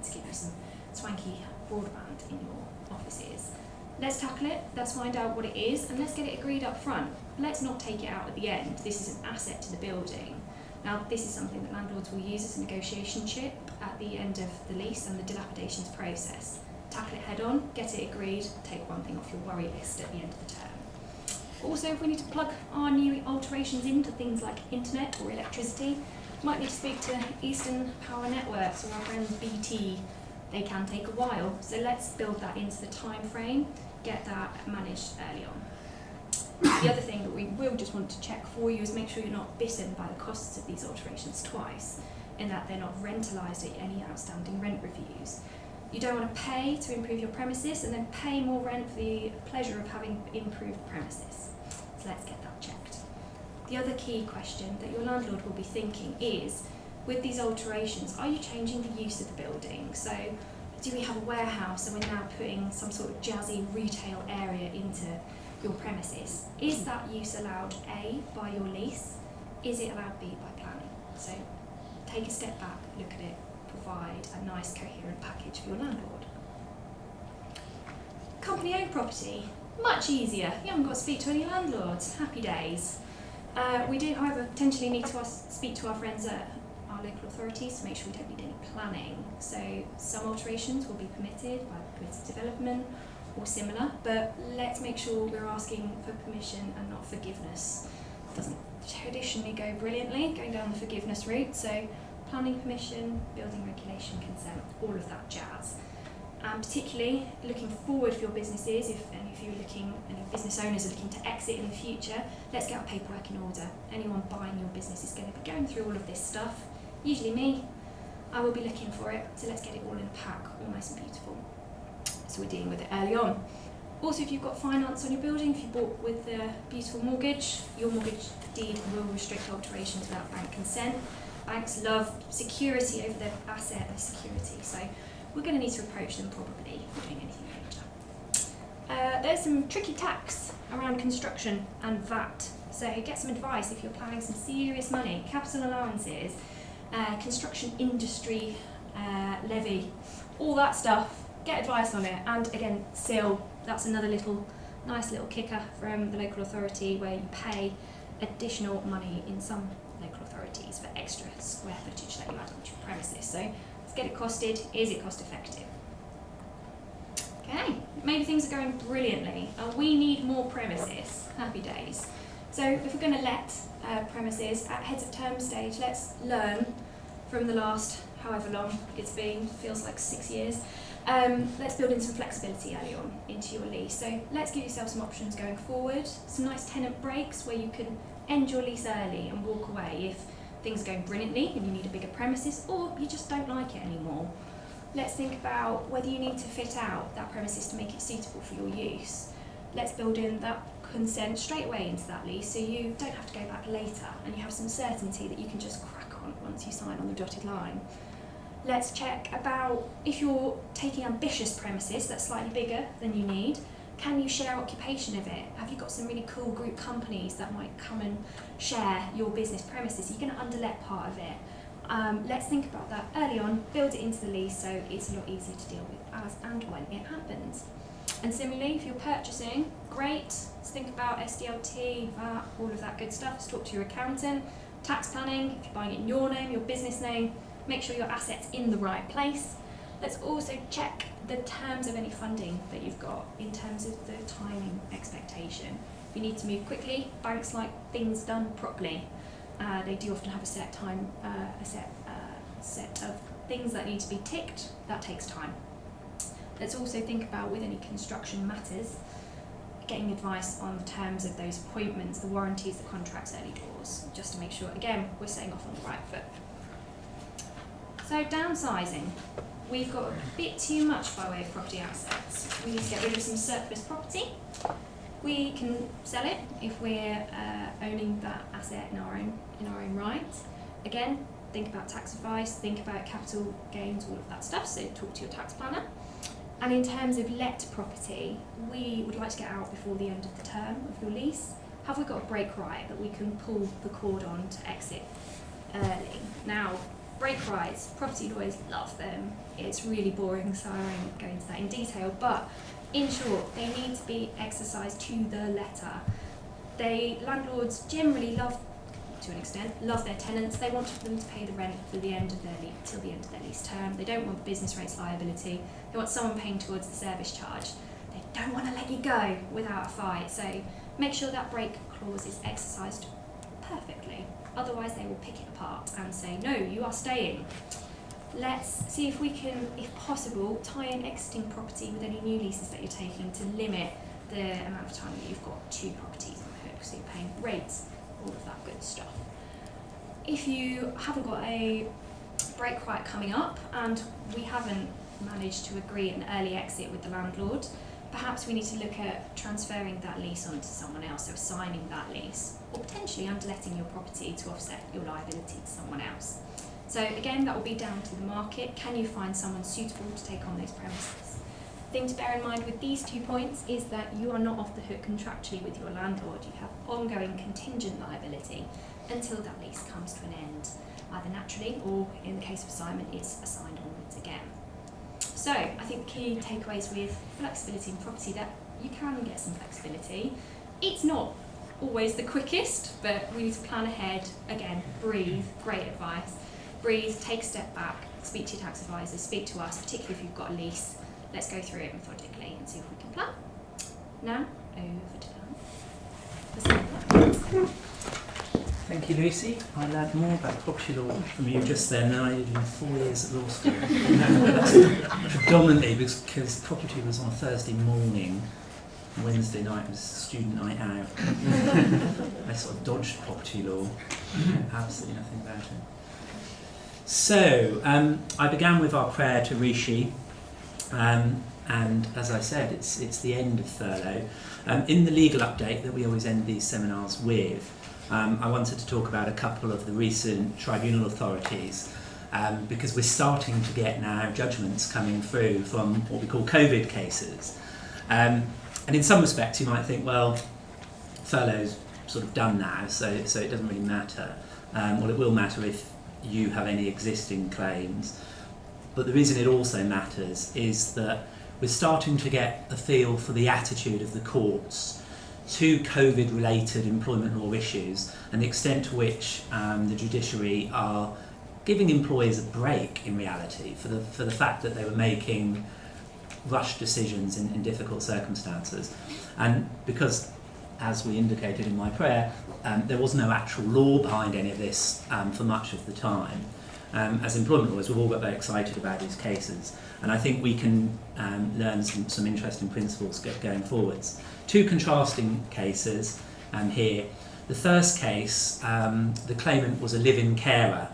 S3: to give you some swanky broadband in your offices? Let's tackle it, let's find out what it is, and let's get it agreed up front. Let's not take it out at the end. This is an asset to the building. Now, this is something that landlords will use as a negotiation chip at the end of the lease and the dilapidations process. Tackle it head on, get it agreed, take one thing off your worry list at the end of the term. Also, if we need to plug our new alterations into things like internet or electricity, might need to speak to Eastern Power Networks or our friends BT. They can take a while, so let's build that into the time frame, get that managed early on. The other thing that we will just want to check for you is make sure you're not bitten by the costs of these alterations twice, in that they're not rentalised at any outstanding rent reviews. You don't want to pay to improve your premises and then pay more rent for the pleasure of having improved premises. So let's get that checked. The other key question that your landlord will be thinking is, with these alterations, are you changing the use of the building? So do we have a warehouse and we're now putting some sort of jazzy retail area into your premises? Is that use allowed A, by your lease? Is it allowed B, by planning? So take a step back, look at it, provide a nice coherent package for your landlord. Company owned property, much easier. You haven't got to speak to any landlords, happy days. We do, however, potentially need to speak to our friends at our local authorities to make sure we don't need any planning. So some alterations will be permitted by permitted development or similar, but let's make sure we're asking for permission and not forgiveness. It doesn't traditionally go brilliantly, going down the forgiveness route, so planning permission, building regulation consent, all of that jazz. And particularly looking forward for your businesses, if any of you are looking, any business owners are looking to exit in the future, let's get our paperwork in order. Anyone buying your business is going to be going through all of this stuff, usually me. I will be looking for it, so let's get it all in a pack, all nice and beautiful. So we're dealing with it early on. Also, if you've got finance on your building, if you bought with a beautiful mortgage, your mortgage deed will restrict alterations without bank consent. Banks love security over their asset and security, so we're going to need to approach them probably if we're doing anything major. There's some tricky tax around construction and VAT, so get some advice if you're planning some serious money, capital allowances, construction industry levy, all that stuff. Get advice on it, and again, SIL, that's another nice little kicker from the local authority where you pay additional money in some local authorities for extra square footage that you add onto your premises. So let's get it costed. Is it cost effective? Okay, maybe things are going brilliantly and we need more premises. Happy days. So if we're going to let premises at heads of term stage, let's learn from the last however long it's been, feels like 6 years. Let's build in some flexibility early on into your lease. So let's give yourself some options going forward, some nice tenant breaks where you can end your lease early and walk away if things are going brilliantly and you need a bigger premises, or you just don't like it anymore. Let's think about whether you need to fit out that premises to make it suitable for your use. Let's build in that consent straight away into that lease so you don't have to go back later and you have some certainty that you can just crack on once you sign on the dotted line. Let's check about if you're taking ambitious premises that's slightly bigger than you need, can you share occupation of it? Have you got some really cool group companies that might come and share your business premises? You're going to underlet part of it. Let's think about that early on, build it into the lease so it's a lot easier to deal with as and when it happens. And similarly, if you're purchasing, great, let's think about SDLT, VAT, all of that good stuff. Let's talk to your accountant. Tax planning, if you're buying it in your name, your business name, make sure your asset's in the right place. Let's also check the terms of any funding that you've got in terms of the timing expectation. If you need to move quickly, banks like things done properly. They do often have a set time, set of things that need to be ticked. That takes time. Let's also think about, with any construction matters, getting advice on the terms of those appointments, the warranties, the contracts, early doors, just to make sure, again, we're setting off on the right foot. So downsizing. We've got a bit too much by way of property assets. We need to get rid of some surplus property. We can sell it if we're owning that asset in our own right. Again, think about tax advice, think about capital gains, all of that stuff, so talk to your tax planner. And in terms of let property, we would like to get out before the end of the term of your lease. Have we got a break right that we can pull the cord on to exit early? Now, break rights, property lawyers love them. It's really boring, so I won't go into that in detail, but in short, they need to be exercised to the letter. Landlords generally love, to an extent, love their tenants. They want them to pay the rent for the end of their till the end of their lease term. They don't want the business rates liability. They want someone paying towards the service charge. They don't want to let you go without a fight. So make sure that break clause is exercised perfectly. Otherwise, they will pick it apart and say, no, you are staying. Let's see if we can, if possible, tie in exiting property with any new leases that you're taking to limit the amount of time that you've got two properties on the hook, so you're paying rates, all of that good stuff. If you haven't got a break right coming up and we haven't managed to agree an early exit with the landlord, perhaps we need to look at transferring that lease onto someone else, so assigning that lease, or potentially underletting your property to offset your liability to someone else. So again, that will be down to the market. Can you find someone suitable to take on those premises? The thing to bear in mind with these 2 points is that you are not off the hook contractually with your landlord. You have ongoing contingent liability until that lease comes to an end, either naturally or, in the case of assignment, it's assigned onwards again. So I think the key takeaways with flexibility in property, that you can get some flexibility. It's not always the quickest, but we need to plan ahead. Again, breathe, great advice. Breathe, take a step back, speak to your tax advisors, speak to us, particularly if you've got a lease. Let's go through it methodically and see if we can plan. Now, over to Dan.
S1: Thank you, Lucy. I learned more about property law from you just then than I did in 4 years at law school. Predominantly because property was on a Thursday morning, Wednesday night was student night out. I sort of dodged property law, absolutely nothing about it. So, I began with our prayer to Rishi, and as I said, it's the end of furlough. In the legal update that we always end these seminars with, I wanted to talk about a couple of the recent tribunal authorities, because we're starting to get now judgments coming through from what we call COVID cases. And in some respects you might think, well, furlough's sort of done now, so it doesn't really matter. Well, it will matter if you have any existing claims. But the reason it also matters is that we're starting to get a feel for the attitude of the courts to COVID-related employment law issues and the extent to which the judiciary are giving employers a break in reality for the fact that they were making rushed decisions in difficult circumstances. And because, as we indicated in my prayer, there was no actual law behind any of this for much of the time. As employment lawyers, we've all got very excited about these cases, and I think we can learn some interesting principles going forwards. Two contrasting cases here. The first case, the claimant was a live-in carer.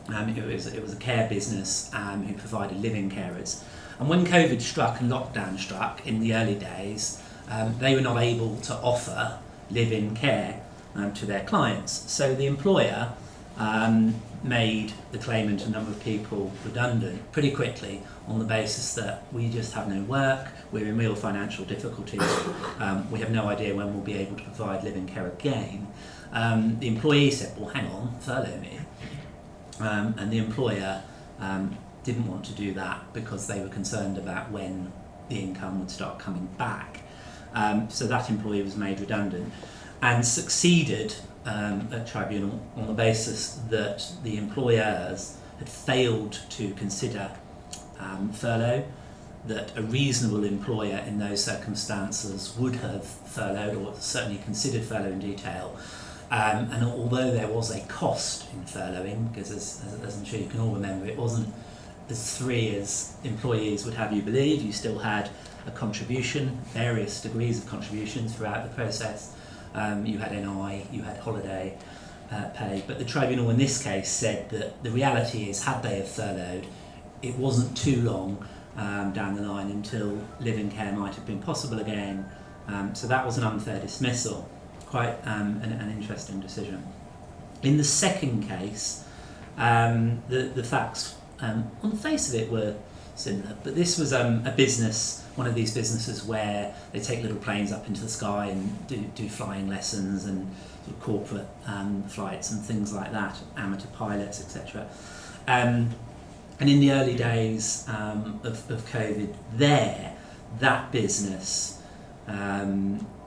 S1: It was a care business who provided live-in carers. And when COVID struck and lockdown struck in the early days, they were not able to offer live-in care to their clients. So the employer made the claimant and a number of people redundant pretty quickly on the basis that we just have no work, we're in real financial difficulties, we have no idea when we'll be able to provide live-in care again. The employee said, well, hang on, furlough me. And the employer didn't want to do that because they were concerned about when the income would start coming back. So that employee was made redundant and succeeded at tribunal on the basis that the employers had failed to consider furlough, that a reasonable employer in those circumstances would have furloughed or certainly considered furlough in detail. And although there was a cost in furloughing, because as I'm sure you can all remember, it wasn't as free as employees would have you believe. You still had a contribution, various degrees of contributions throughout the process. You had NI, you had holiday pay, but the tribunal in this case said that the reality is, had they have furloughed, it wasn't too long down the line until live-in care might have been possible again. So that was an unfair dismissal. Quite an interesting decision. In the second case, the facts on the face of it were similar, but this was a business, one of these businesses where they take little planes up into the sky and do flying lessons and sort of corporate flights and things like that, amateur pilots, etc. And in the early days of COVID that business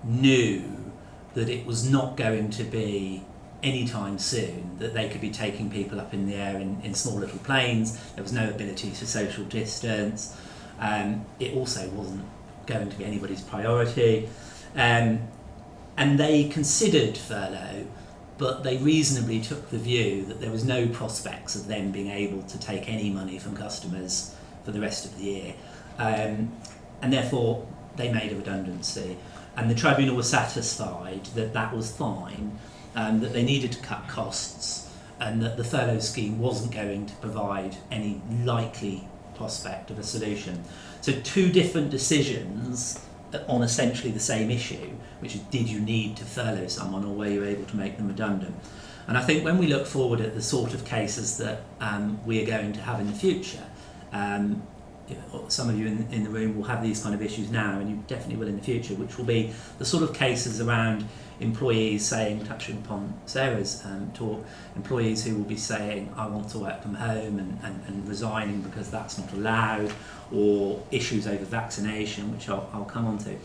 S1: knew that it was not going to be anytime soon that they could be taking people up in the air in small little planes. There was no ability to social distance. It also wasn't going to be anybody's priority. And they considered furlough, but they reasonably took the view that there was no prospects of them being able to take any money from customers for the rest of the year. And therefore, they made a redundancy. And the tribunal was satisfied that that was fine, that they needed to cut costs, and that the furlough scheme wasn't going to provide any likely prospect of a solution. So two different decisions on essentially the same issue, which is, did you need to furlough someone, or were you able to make them redundant? And I think when we look forward at the sort of cases that we are going to have in the future, some of you in the room will have these kind of issues now, and you definitely will in the future, which will be the sort of cases around employees saying, touching upon Sarah's talk, employees who will be saying, I want to work from home and resigning because that's not allowed, or issues over vaccination, which I'll come on to.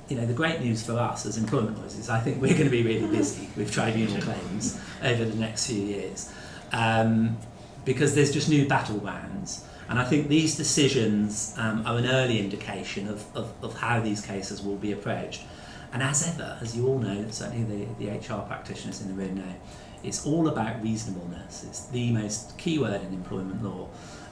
S1: The great news for us as employment lawyers is I think we're going to be really busy with tribunal claims over the next few years, because there's just new battlegrounds. And I think these decisions are an early indication of how these cases will be approached. And as ever, as you all know, certainly the HR practitioners in the room know, it's all about reasonableness. It's the most key word in employment law.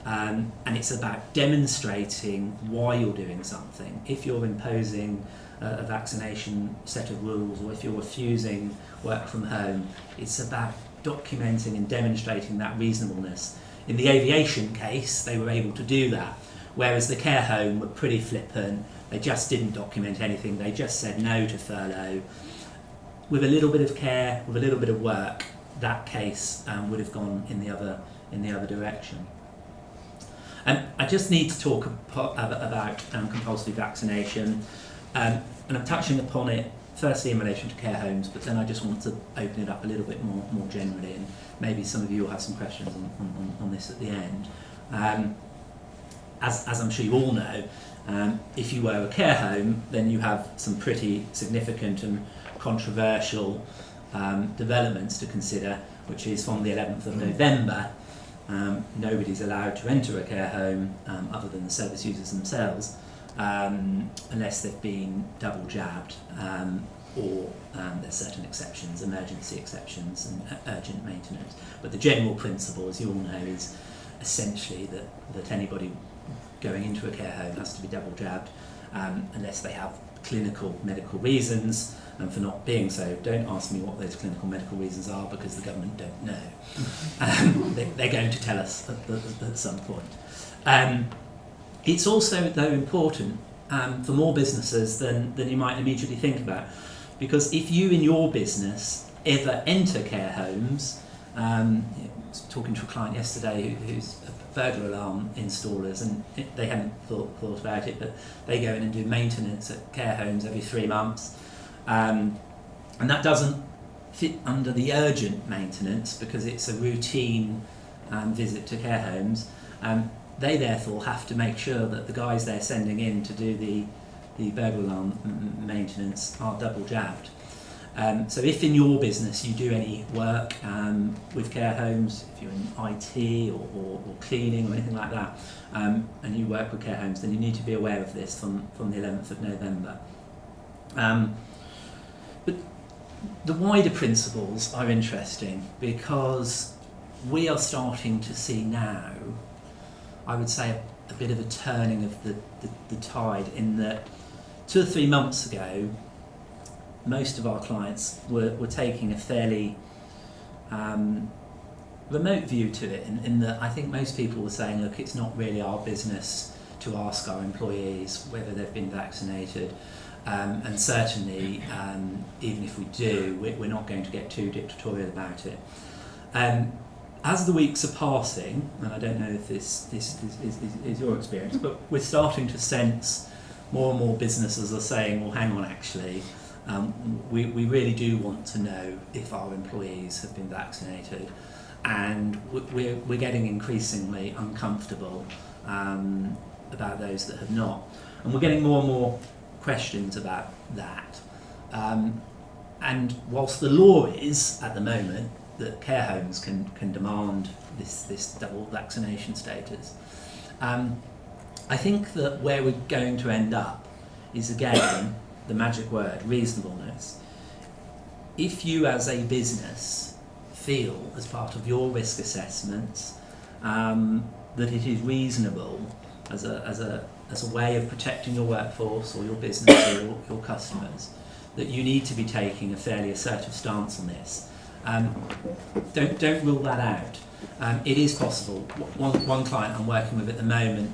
S1: And it's about demonstrating why you're doing something. If you're imposing a vaccination set of rules, or if you're refusing work from home, it's about documenting and demonstrating that reasonableness. In the aviation case, they were able to do that, whereas the care home were pretty flippant. They just didn't document anything. They just said no to furlough. With a little bit of care, with a little bit of work, that case would have gone in the other direction. I just need to talk about compulsory vaccination, and I'm touching upon it firstly in relation to care homes, but then I just want to open it up a little bit more generally, and maybe some of you will have some questions on this at the end. As I'm sure you all know, if you were a care home, then you have some pretty significant and controversial developments to consider, which is from the 11th of November. Nobody's allowed to enter a care home other than the service users themselves unless they've been double jabbed, or there's certain exceptions, emergency exceptions and urgent maintenance. But the general principle, as you all know, is essentially that anybody going into a care home has to be double jabbed unless they have clinical medical reasons for not being so. Don't ask me what those clinical medical reasons are, because the government don't know. They're going to tell us at some point. It's also, though, important for more businesses than you might immediately think about, because if you in your business ever enter care homes, I was talking to a client yesterday who's a burglar alarm installers, and they hadn't thought about it, but they go in and do maintenance at care homes every 3 months, and that doesn't fit under the urgent maintenance because it's a routine visit to care homes. They therefore have to make sure that the guys they're sending in to do the burglar alarm maintenance are double jabbed. So if in your business you do any work with care homes, if you're in IT or cleaning or anything like that, and you work with care homes, then you need to be aware of this from the 11th of November. But the wider principles are interesting because we are starting to see now, I would say, a bit of a turning of the tide, in that 2 or 3 months ago, most of our clients were taking a fairly remote view to it, in that I think most people were saying, look, it's not really our business to ask our employees whether they've been vaccinated, and certainly even if we do, we're not going to get too dictatorial about it. As the weeks are passing, and I don't know if this is your experience, but we're starting to sense more and more businesses are saying, well, hang on, actually, we really do want to know if our employees have been vaccinated, and we're getting increasingly uncomfortable about those that have not, and we're getting more and more questions about that. And whilst the law is at the moment that care homes can demand this double vaccination status, I think that where we're going to end up is, again, the magic word, reasonableness. If you as a business feel, as part of your risk assessments, that it is reasonable as a way of protecting your workforce or your business or your customers, that you need to be taking a fairly assertive stance on this, don't rule that out. It is possible. One client I'm working with at the moment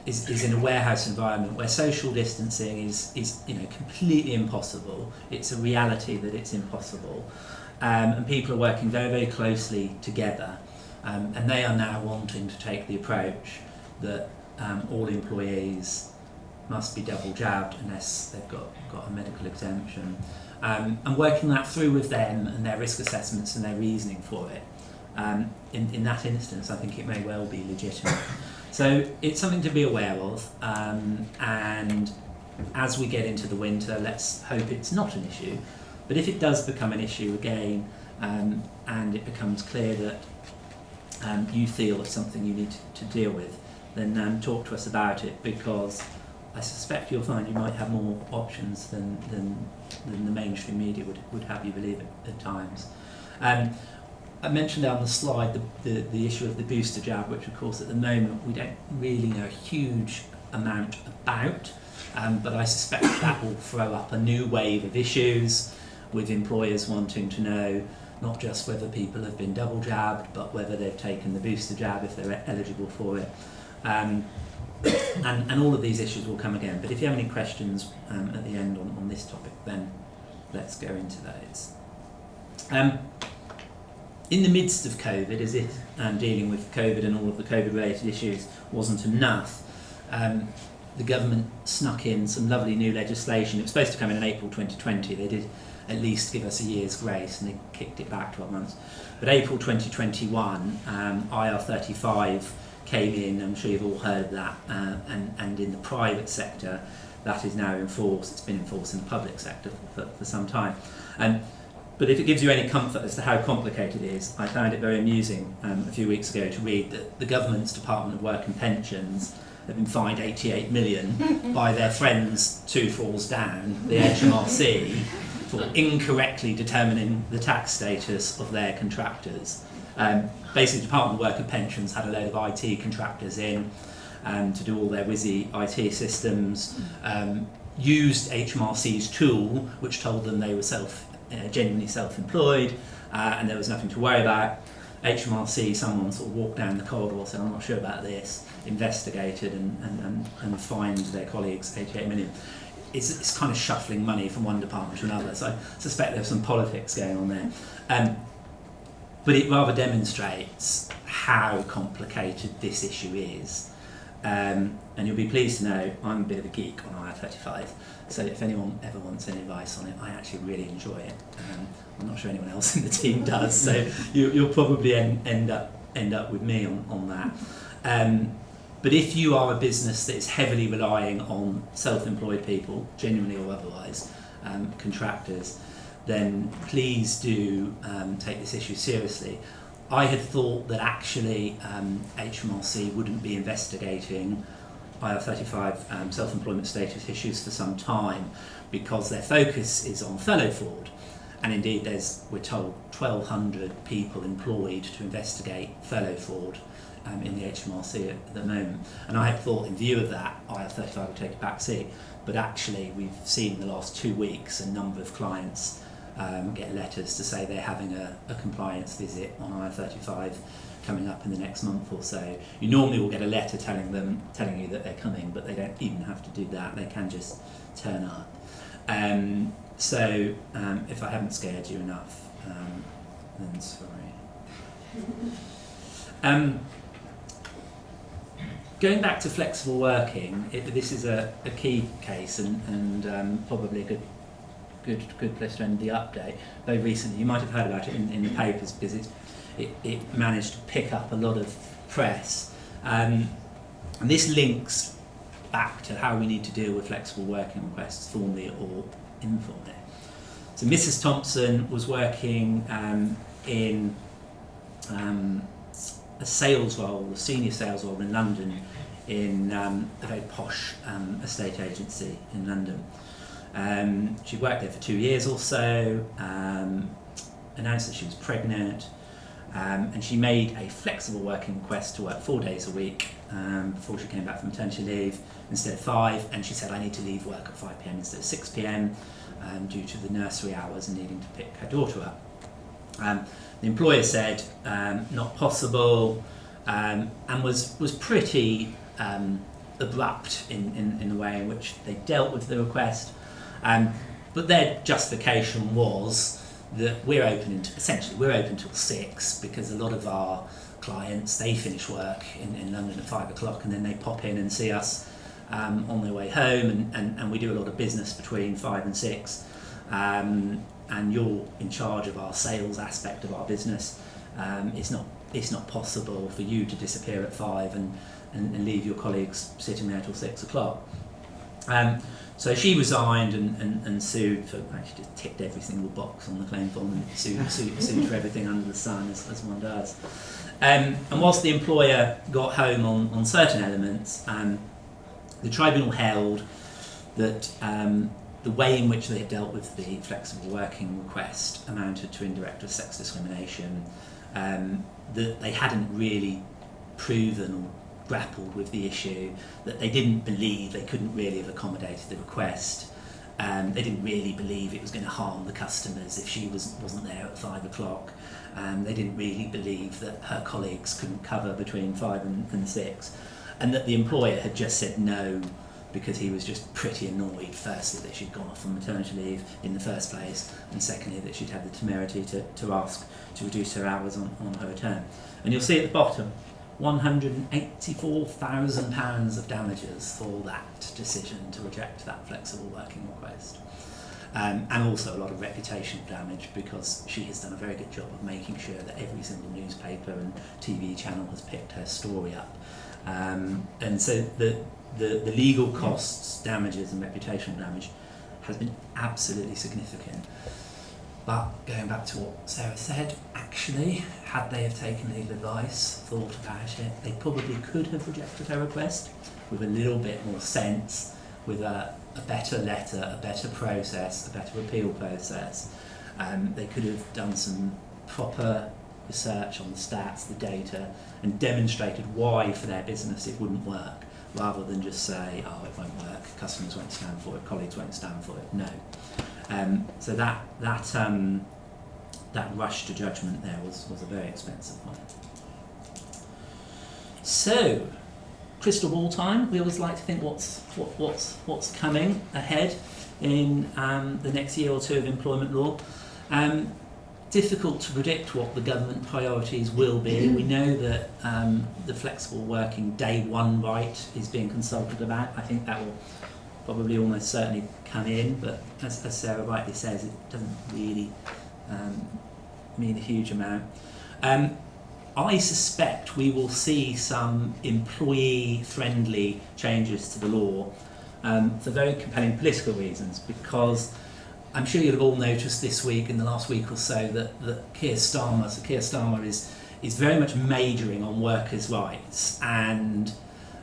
S1: is in a warehouse environment where social distancing is completely impossible. It's a reality that it's impossible, and people are working very, very closely together, and they are now wanting to take the approach that all employees must be double jabbed unless they've got a medical exemption, and working that through with them and their risk assessments and their reasoning for it. In that instance, I think it may well be legitimate. So it's something to be aware of, and as we get into the winter, let's hope it's not an issue. But if it does become an issue again, and it becomes clear that you feel it's something you need to deal with, then talk to us about it, because I suspect you'll find you might have more options than the mainstream media would have you believe at times. I mentioned on the slide the issue of the booster jab, which of course at the moment we don't really know a huge amount about, but I suspect that will throw up a new wave of issues, with employers wanting to know not just whether people have been double jabbed, but whether they've taken the booster jab if they're eligible for it. And all of these issues will come again. But if you have any questions at the end on this topic, then let's go into those. In the midst of COVID, as if dealing with COVID and all of the COVID-related issues wasn't enough, the government snuck in some lovely new legislation. It was supposed to come in April 2020. They did at least give us a year's grace, and they kicked it back 12 months. But April 2021, IR35 came in. I'm sure you've all heard of that. And in the private sector, that is now enforced. It's been enforced in the public sector for some time. But if it gives you any comfort as to how complicated it is, I found it very amusing a few weeks ago to read that the government's Department of Work and Pensions have been fined 88 million by their friends Two Falls Down, the HMRC, for incorrectly determining the tax status of their contractors. Basically, the Department of Work and Pensions had a load of IT contractors in to do all their whizzy IT systems, used HMRC's tool, which told them they were genuinely self-employed, and there was nothing to worry about. HMRC, someone sort of walked down the corridor, said, I'm not sure about this, investigated and fined their colleagues 88 million. It's kind of shuffling money from one department to another, so I suspect there's some politics going on there. But it rather demonstrates how complicated this issue is. And you'll be pleased to know I'm a bit of a geek on IR35, so if anyone ever wants any advice on it, I actually really enjoy it. I'm not sure anyone else in the team does, so you'll probably end up with me on that. But if you are a business that is heavily relying on self-employed people, genuinely or otherwise, contractors, then please do take this issue seriously. I had thought that actually HMRC wouldn't be investigating IR35 self-employment status issues for some time because their focus is on fellow fraud. And indeed, we're told, 1,200 people employed to investigate fellow fraud in the HMRC at the moment. And I had thought, in view of that, IR35 would take a back seat. But actually, we've seen in the last 2 weeks a number of clients get letters to say they're having a compliance visit on IR35 coming up in the next month or so. You normally will get a letter telling you that they're coming, but they don't even have to do that. They can just turn up. So if I haven't scared you enough, then sorry. Going back to flexible working, this is a key case and probably a good place to end the update. Very recently, you might have heard about it in the papers because it managed to pick up a lot of press. And this links back to how we need to deal with flexible working requests, formally or informally. So Mrs. Thompson was working in a sales role, a senior sales role in London, in a very posh estate agency in London. She worked there for 2 years or so, announced that she was pregnant, and she made a flexible working request to work 4 days a week before she came back from maternity leave instead of 5, and she said, I need to leave work at 5 p.m. instead of 6 p.m. Due to the nursery hours and needing to pick her daughter up. The employer said not possible, and was pretty abrupt in the way in which they dealt with the request. But their justification was that we're open till 6 because a lot of our clients, they finish work in London at 5 o'clock and then they pop in and see us on their way home, and we do a lot of business between 5 and 6. And you're in charge of our sales aspect of our business. It's not possible for you to disappear at 5 and leave your colleagues sitting there till 6 o'clock. So she resigned and sued for, actually just ticked every single box on the claim form and sued for everything under the sun, as one does. And whilst the employer got home on certain elements, the tribunal held that the way in which they had dealt with the flexible working request amounted to indirect or sex discrimination, that they hadn't really proven or grappled with the issue, that they didn't believe they couldn't really have accommodated the request, They didn't really believe it was going to harm the customers if she wasn't there at 5 o'clock. They didn't really believe that her colleagues couldn't cover between 5 and 6, and that the employer had just said no because he was just pretty annoyed, firstly, that she'd gone off on maternity leave in the first place, and secondly, that she'd had the temerity to ask to reduce her hours on her return. And you'll see at the bottom, £184,000 of damages for that decision to reject that flexible working request. And also a lot of reputational damage, because she has done a very good job of making sure that every single newspaper and TV channel has picked her story up. And so the legal costs, damages and reputational damage has been absolutely significant. But going back to what Sarah said, actually, had they have taken legal advice, thought about it, they probably could have rejected her request with a little bit more sense, with a better letter, a better process, a better appeal process. They could have done some proper research on the stats, the data, and demonstrated why for their business it wouldn't work, rather than just say, oh, it won't work, customers won't stand for it, colleagues won't stand for it. No. So that rush to judgment there was a very expensive one. So, crystal ball time. We always like to think what's coming ahead in the next year or two of employment law. Difficult to predict what the government priorities will be. We know that the flexible working day one right is being consulted about. I think that will probably almost certainly come in, but as Sarah rightly says, it doesn't really mean a huge amount. I suspect we will see some employee-friendly changes to the law for very compelling political reasons, because I'm sure you'll have all noticed this week, in the last week or so, that Keir Starmer is very much majoring on workers' rights, and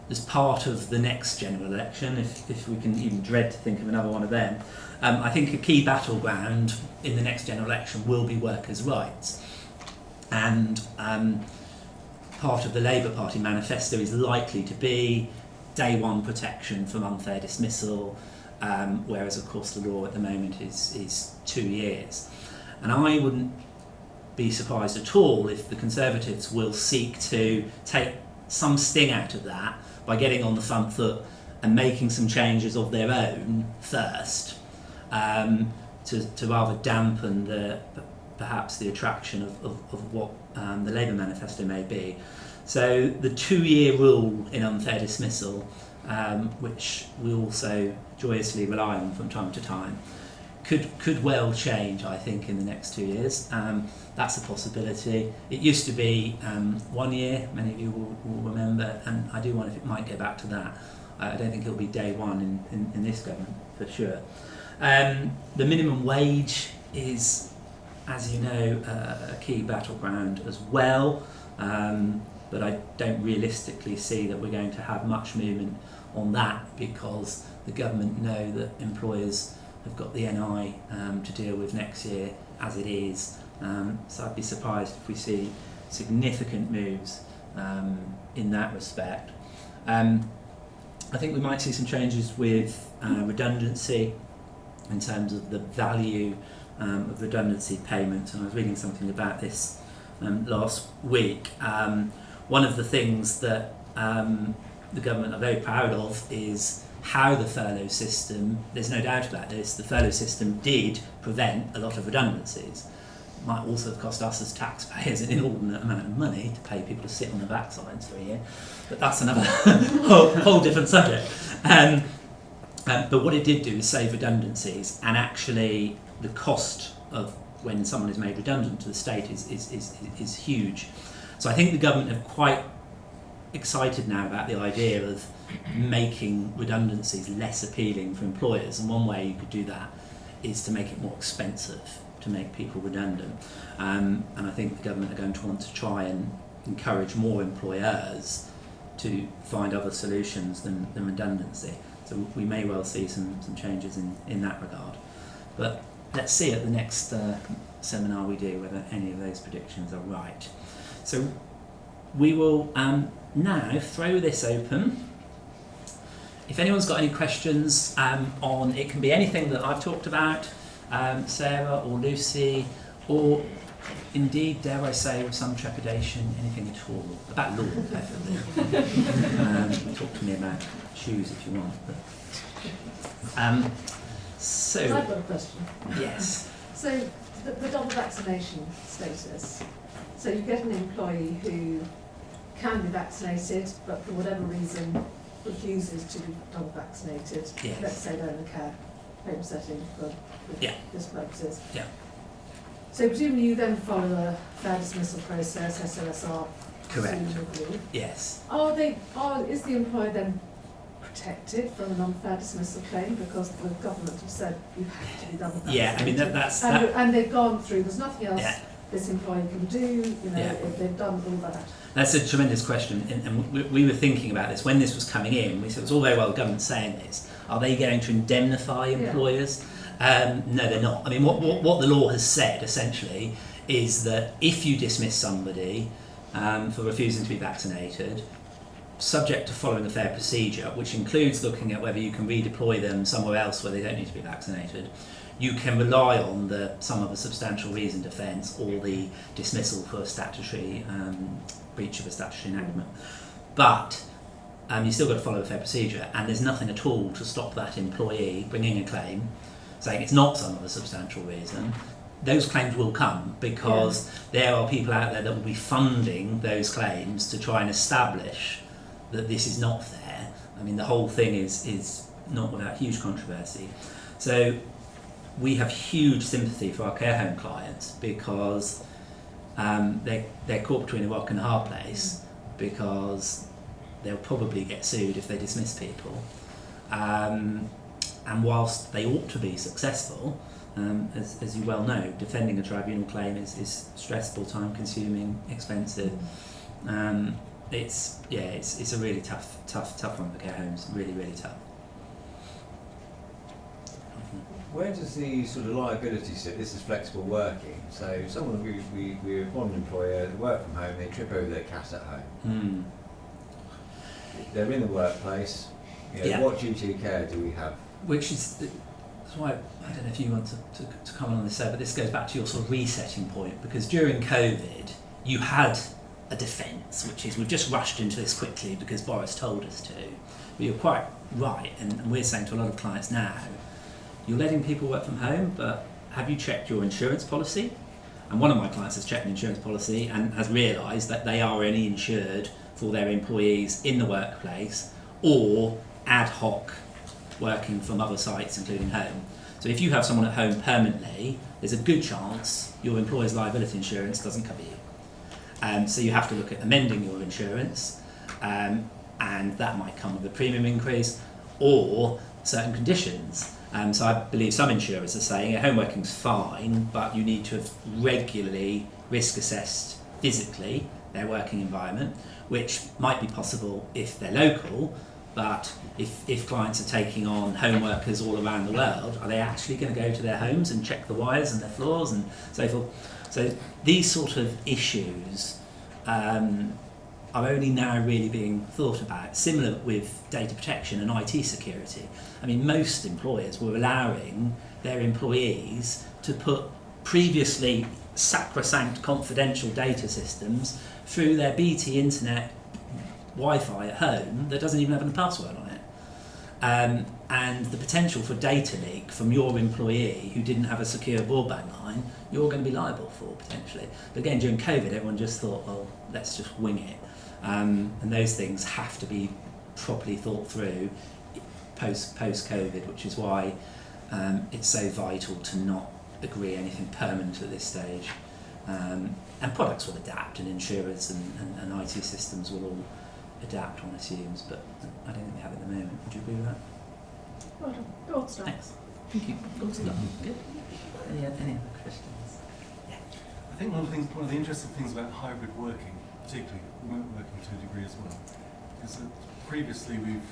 S1: as part of the next general election, if we can even dread to think of another one of them, I think a key battleground in the next general election will be workers' rights. And part of the Labour Party manifesto is likely to be day one protection from unfair dismissal, whereas of course the law at the moment is 2 years. And I wouldn't be surprised at all if the Conservatives will seek to take some sting out of that by getting on the front foot and making some changes of their own first, to rather dampen perhaps the attraction of what the Labour manifesto may be. So the 2-year rule in unfair dismissal, which we also joyously rely on from time to time, could well change, I think, in the next 2 years. That's a possibility. It used to be 1 year, many of you will remember, and I do wonder if it might go back to that. I don't think it'll be day one in this government, for sure. The minimum wage is, as you know, a key battleground as well, but I don't realistically see that we're going to have much movement on that, because the government know that employers have got the NI to deal with next year as it is. So I'd be surprised if we see significant moves in that respect. I think we might see some changes with redundancy in terms of the value of redundancy payments, and I was reading something about this last week. One of the things that the government are very proud of is how the furlough system, there's no doubt about this, the furlough system did prevent a lot of redundancies. It might also have cost us as taxpayers an inordinate amount of money to pay people to sit on their backsides for a year, but that's another whole different subject. But what it did do is save redundancies, and actually the cost of when someone is made redundant to the state is huge. So I think the government are quite excited now about the idea of making redundancies less appealing for employers, and one way you could do that is to make it more expensive to make people redundant, and I think the government are going to want to try and encourage more employers to find other solutions than redundancy. So we may well see some changes in that regard, but let's see at the next seminar we do whether any of those predictions are right. So we will now throw this open if anyone's got any questions on, it can be anything that I've talked about, Sarah or Lucy, or indeed, dare I say, with some trepidation, anything at all about law, definitely. Talk to me about shoes if you want. But, so,
S4: I've got a question.
S1: yes.
S4: So the double vaccination status. So you get an employee who can be vaccinated, but for whatever reason refuses to be double vaccinated.
S1: Yes.
S4: Let's say they're in a care home setting for
S1: Yeah.
S4: this purposes.
S1: Yeah.
S4: So presumably you then follow a fair dismissal process, SLSR.
S1: Correct.
S4: presumably.
S1: Yes.
S4: Is the employer then protected from an unfair dismissal claim because the government have said you have to be double vaccinated?
S1: Yeah, I mean, that's...
S4: And they've gone through, there's nothing else
S1: Yeah.
S4: this employee can do, you know,
S1: Yeah.
S4: if they've done all that.
S1: That's a tremendous question, and we were thinking about this when this was coming in. We said it's all very well the government saying this. Are they going to indemnify employers? No, they're not. I mean, what the law has said essentially is that if you dismiss somebody for refusing to be vaccinated, subject to following a fair procedure, which includes looking at whether you can redeploy them somewhere else where they don't need to be vaccinated, you can rely on the sum of a substantial reason defence or the dismissal for a statutory breach of a statutory enactment. But you still got to follow a fair procedure, and there's nothing at all to stop that employee bringing a claim saying it's not sum of a substantial reason. Those claims will come because there are people out there that will be funding those claims to try and establish that this is not fair. I mean, the whole thing is not without huge controversy. So we have huge sympathy for our care home clients because they're caught between a rock and a hard place because they'll probably get sued if they dismiss people. And whilst they ought to be successful, as you well know, defending a tribunal claim is stressful, time-consuming, expensive. It's a really tough one for care homes. Really, really tough.
S5: Where does the sort of liability sit? This is flexible working. So someone we have one employer, they work from home, they trip over their cat at home. They're in the workplace. You know, what duty of care do we have?
S1: Which is, that's why I don't know if you want to comment on this, but this goes back to your sort of resetting point, because during COVID you had a defence, which is we've just rushed into this quickly because Boris told us to. But you're quite right, and we're saying to a lot of clients now, you're letting people work from home, but have you checked your insurance policy? And one of my clients has checked an insurance policy and has realised that they are only insured for their employees in the workplace or ad hoc working from other sites, including home. So if you have someone at home permanently, there's a good chance your employer's liability insurance doesn't cover you. So you have to look at amending your insurance, and that might come with a premium increase or certain conditions. So I believe some insurers are saying home working's fine, but you need to have regularly risk assessed physically their working environment, which might be possible if they're local, but if clients are taking on home workers all around the world, are they actually going to go to their homes and check the wires and their floors and so forth? So these sort of issues are only now really being thought about, similar with data protection and IT security. I mean, most employers were allowing their employees to put previously sacrosanct confidential data systems through their BT internet Wi-Fi at home that doesn't even have a password on it. And the potential for data leak from your employee who didn't have a secure broadband line, you're going to be liable for potentially. But again, during COVID, everyone just thought, well, let's just wing it. And those things have to be properly thought through post-COVID, which is why it's so vital to not agree anything permanent at this stage. And products will adapt, and insurers and IT systems will all adapt, one assumes, but I don't think we have it at the moment. Would you agree with that?
S2: Well done. Gold star.
S1: Thanks. Thank you. Good stuff. Good. Any other questions?
S6: I think one of the interesting things about hybrid working, particularly remote working to a degree as well, is that previously we've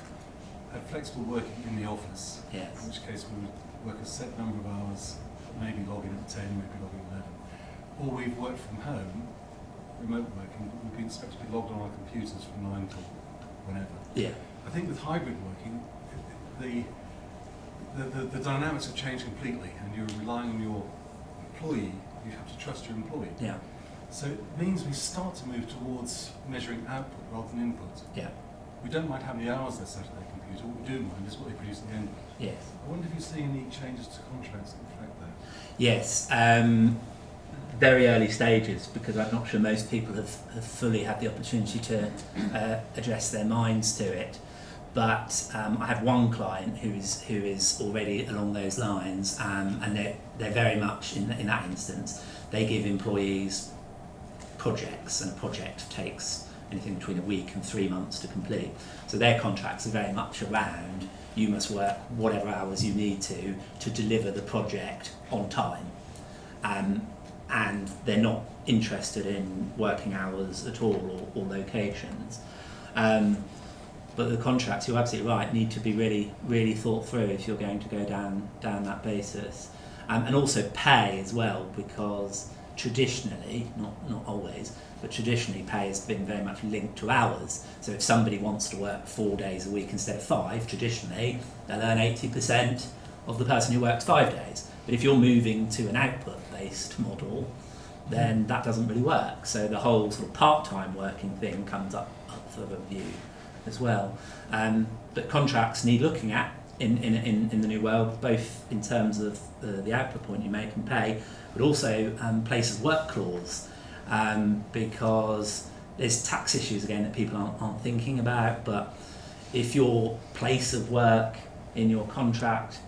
S6: had flexible working in the office,
S1: Yes.
S6: in which case we would work a set number of hours, maybe log in at 10, maybe log in at 11. Or we've worked from home, remote working, but we've been expected to be logged on our computers from 9 till whenever.
S1: Yeah.
S6: I think with hybrid working, the dynamics have changed completely, and you're relying on your employee. You have to trust your employee.
S1: Yeah.
S6: So it means we start to move towards measuring output rather than input.
S1: Yeah.
S6: We don't mind how many hours they're set at their computer. What we do mind is what they produce at the end.
S1: Yes.
S6: I wonder if you see any changes to contracts that reflect that.
S1: Yes. Very early stages, because I'm not sure most people have fully had the opportunity to address their minds to it. But I have one client who is already along those lines, and they're very much in that instance. They give employees projects, and a project takes anything between a week and 3 months to complete. So their contracts are very much around, you must work whatever hours you need to deliver the project on time. And they're not interested in working hours at all, or locations. But the contracts, you're absolutely right, need to be really, really thought through if you're going to go down that basis. And also pay as well, because traditionally, not always, but traditionally pay has been very much linked to hours. So if somebody wants to work 4 days a week instead of 5, traditionally, they'll earn 80% of the person who works 5 days. But if you're moving to an output-based model, then that doesn't really work. So the whole sort of part-time working thing comes up for review as well. But contracts need looking at in the new world, both in terms of the output point you make and pay, but also place of work clause, because there's tax issues again that people aren't thinking about. But if your place of work in your contract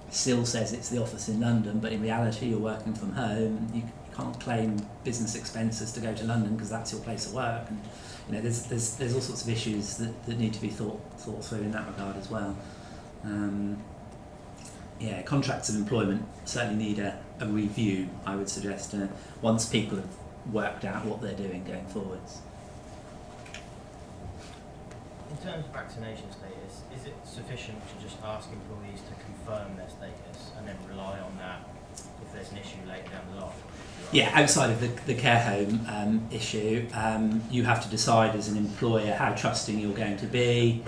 S1: still says it's the office in London, but in reality you're working from home, you can't claim business expenses to go to London because that's your place of work. And, you know, there's all sorts of issues that need to be thought through in that regard as well. Contracts of employment certainly need a review, I would suggest, once people have worked out what they're doing going forwards.
S7: In terms of vaccination status, is it sufficient to just ask employees to confirm their status and then rely on that if there's an issue later down the line?
S1: Yeah, outside of the care home issue, you have to decide as an employer how trusting you're going to be.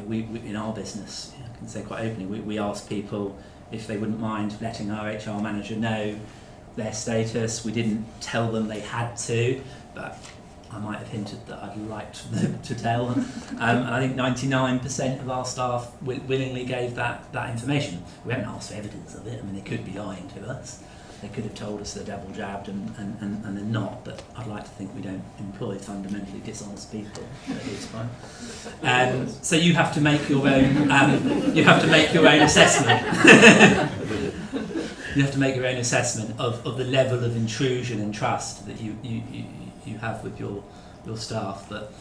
S1: We in our business, I can say quite openly, we ask people if they wouldn't mind letting our HR manager know their status. We didn't tell them they had to, but I might have hinted that I'd like them to tell. And I think 99% of our staff willingly gave that information. We haven't asked for evidence of it. I mean, they could be lying to us. They could have told us they're double jabbed and they're not, but I'd like to think we don't employ fundamentally dishonest people at this point. So you have to make your own. You have to make your own assessment. You have to make your own assessment of the level of intrusion and trust that you have with your staff. But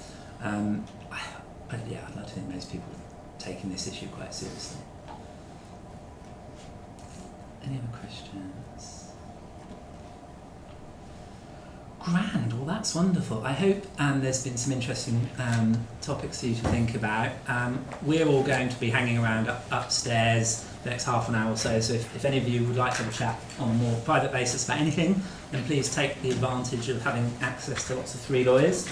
S1: I'd like to think most people are taking this issue quite seriously. Any other questions? Grand, well that's wonderful. I hope there's been some interesting topics for you to think about. We're all going to be hanging around upstairs the next half an hour or so, so if any of you would like to have a chat on a more private basis about anything, then please take the advantage of having access to lots of 3 lawyers.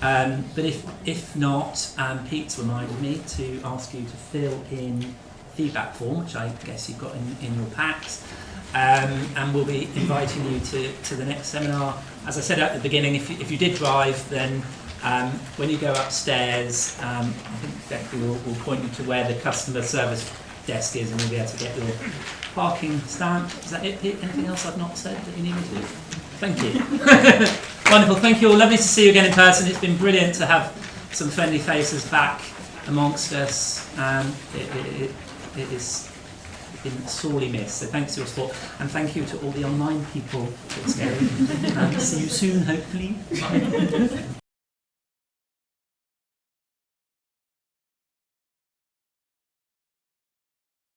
S1: But if not, Pete's reminded me to ask you to fill in feedback form, which I guess you've got in your packs. And we'll be inviting you to the next seminar. As I said at the beginning, if you did drive, then when you go upstairs, I think Becky will point you to where the customer service desk is, and you'll be able to get your parking stamp. Is that it, Pete? Anything else I've not said that you need me to do? Thank you. Wonderful, thank you all. Lovely to see you again in person. It's been brilliant to have some friendly faces back amongst us. It is been sorely missed, so thanks for your support, and thank you to all the online people. See you soon, hopefully. Bye.